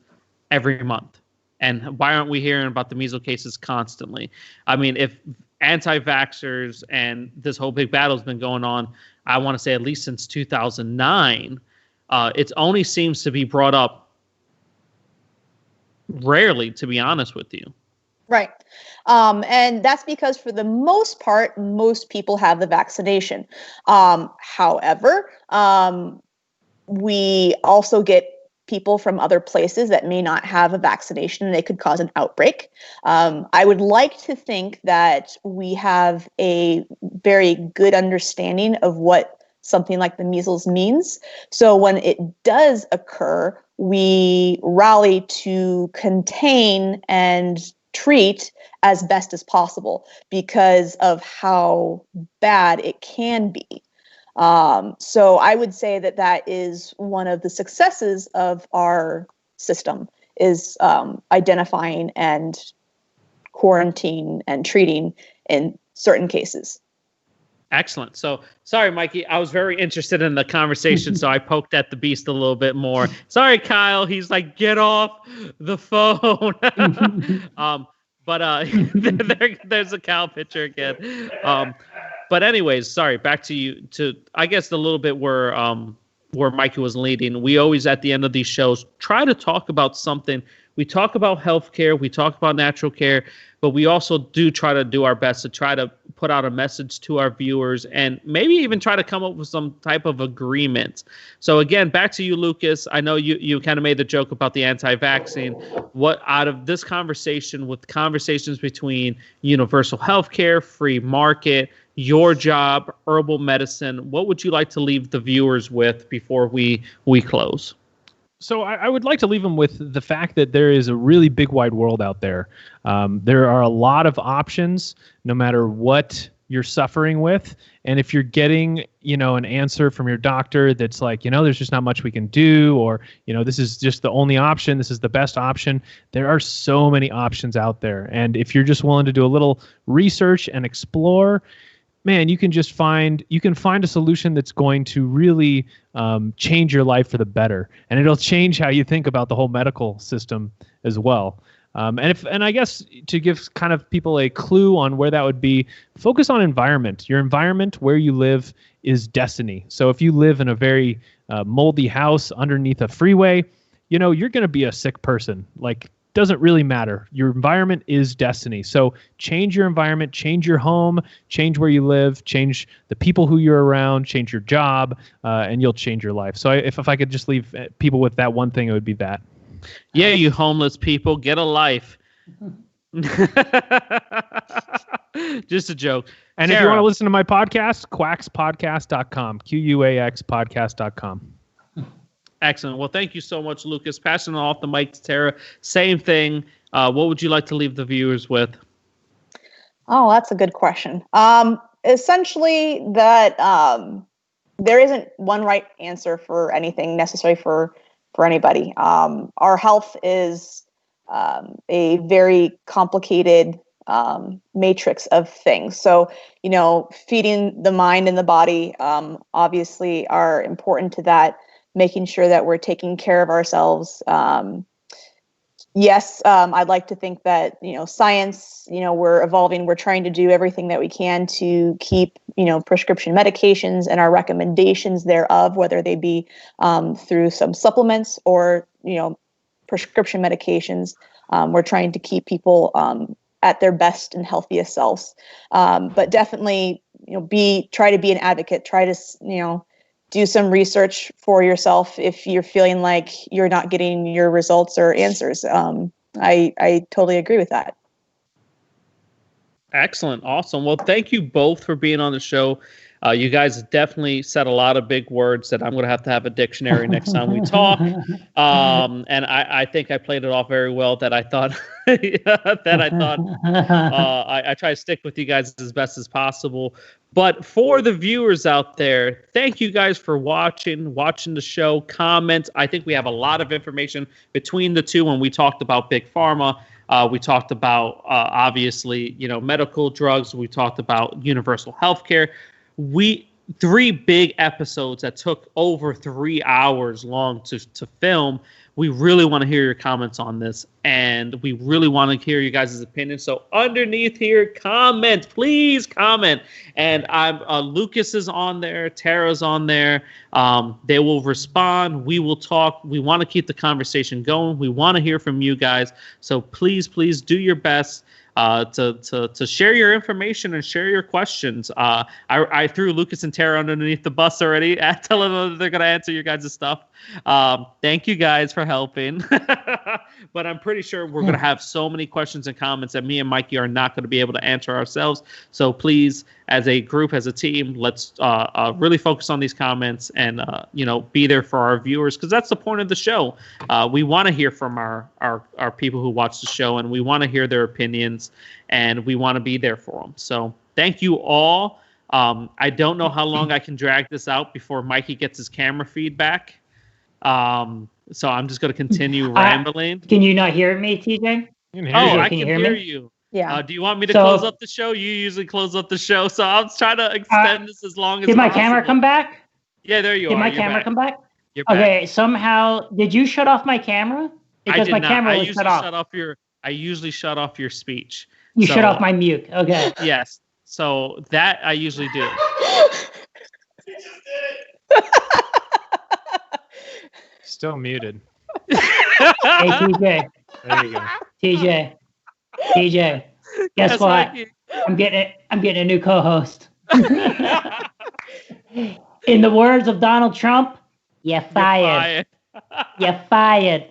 Speaker 3: every month? And why aren't we hearing about the measles cases constantly? I mean, if anti-vaxxers and this whole big battle has been going on, I want to say at least since 2009, it only seems to be brought up rarely, to be honest with you.
Speaker 4: Right. And that's because for the most part, most people have the vaccination. However, we also get people from other places that may not have a vaccination, and they could cause an outbreak. I would like to think that we have a very good understanding of what something like the measles means. So when it does occur, we rally to contain and treat as best as possible because of how bad it can be. So I would say that that is one of the successes of our system is identifying and quarantine and treating in certain cases.
Speaker 3: Excellent. So, sorry, Mikey, I was very interested in the conversation, so I poked at the beast a little bit more. Sorry, Kyle. He's like, get off the phone. There's a Kyle picture again. But anyways, sorry, back to you. To I guess a little bit where Mikey was leading. We always, at the end of these shows, try to talk about something. We talk about healthcare, we talk about natural care, but we also do try to do our best to try to put out a message to our viewers and maybe even try to come up with some type of agreement. So again, back to you, Lucas. I know you kind of made the joke about the anti-vaccine. What out of this conversation, with conversations between universal healthcare, free market, your job, herbal medicine, what would you like to leave the viewers with before we close?
Speaker 2: So I would like to leave them with the fact that there is a really big wide world out there. There are a lot of options, no matter what you're suffering with. And if you're getting, an answer from your doctor that's like, there's just not much we can do, or, this is just the only option, this is the best option. There are so many options out there. And if you're just willing to do a little research and explore, man, you can find a solution that's going to really change your life for the better, and it'll change how you think about the whole medical system as well. And I guess to give kind of people a clue on where that would be, focus on environment. Your environment where you live is destiny. So if you live in a very moldy house underneath a freeway, you're going to be a sick person. Like, doesn't really matter. Your environment is destiny. So change your environment, change your home, change where you live, change the people who you're around, change your job, and you'll change your life. So if I could just leave people with that one thing, it would be that.
Speaker 3: Yeah, you homeless people, get a life. Just a joke.
Speaker 2: And
Speaker 3: Sarah,
Speaker 2: if you want to listen to my podcast, quackspodcast.com, QUAXpodcast.com.
Speaker 3: Excellent. Well, thank you so much, Lucas. Passing off the mic to Tara. Same thing. What would you like to leave the viewers with?
Speaker 4: Oh, that's a good question. Essentially, that there isn't one right answer for anything necessary for anybody. Our health is a very complicated matrix of things. So, feeding the mind and the body obviously are important to that. Making sure that we're taking care of ourselves. Yes, I'd like to think that, science, we're evolving. We're trying to do everything that we can to keep, prescription medications and our recommendations thereof, whether they be through some supplements or, prescription medications. We're trying to keep people at their best and healthiest selves. But definitely, try to be an advocate. Try to, do some research for yourself if you're feeling like you're not getting your results or answers. I totally agree with that.
Speaker 3: Excellent. Awesome. Well, thank you both for being on the show. You guys definitely said a lot of big words that I'm going to have a dictionary next time we talk. And I think I played it off very well. That I thought I try to stick with you guys as best as possible. But for the viewers out there, thank you guys for watching the show. Comment. I think we have a lot of information between the two when we talked about Big Pharma. We talked about, obviously, medical drugs. We talked about universal healthcare. 3 big episodes that took over 3 hours long to film. We really want to hear your comments on this, and we really want to hear you guys' opinions. So underneath here, comment, please comment. And Lucas is on there, Tara's on there. They will respond. We will talk. We want to keep the conversation going. We want to hear from you guys. So please do your best to share your information and share your questions. I threw Lucas and Tara underneath the bus already, telling them that they're going to answer your guys' stuff. Thank you guys for helping. But I'm pretty sure we're going to have so many questions and comments that me and Mikey are not going to be able to answer ourselves. So please, as a group, as a team, let's really focus on these comments and be there for our viewers, because that's the point of the show. We want to hear from our people who watch the show, and we want to hear their opinions, and we want to be there for them. So thank you all. I don't know how long I can drag this out before Mikey gets his camera feedback. So I'm just going to continue rambling.
Speaker 1: Can you not hear me, TJ?
Speaker 3: I can hear you.
Speaker 4: Yeah.
Speaker 3: Do you want me to close up the show? You usually close up the show, so I'll try to extend this as long as
Speaker 1: possible. Did my
Speaker 3: possible.
Speaker 1: camera come back?
Speaker 3: Yeah, there you are.
Speaker 1: Did my camera come back? You're back. Okay, somehow, did you shut off my camera? Because my camera was shut off.
Speaker 3: I usually shut off your speech.
Speaker 1: You shut off my mute. Okay.
Speaker 3: Yes. So that I usually do.
Speaker 2: Still muted.
Speaker 1: Hey, TJ.
Speaker 2: There you go.
Speaker 1: TJ. Guess what? I'm getting a new co-host. In the words of Donald Trump, you're fired. You're fired.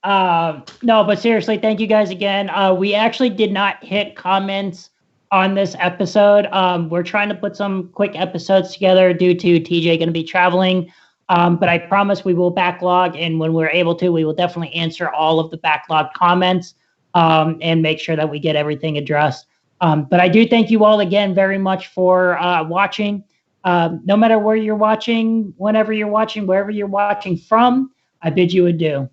Speaker 1: No, but seriously, thank you guys again. We actually did not hit comments on this episode. We're trying to put some quick episodes together due to TJ going to be traveling. But I promise we will backlog, and when we're able to, we will definitely answer all of the backlog comments and make sure that we get everything addressed. But I do thank you all again very much for watching. No matter where you're watching, whenever you're watching, wherever you're watching from, I bid you adieu.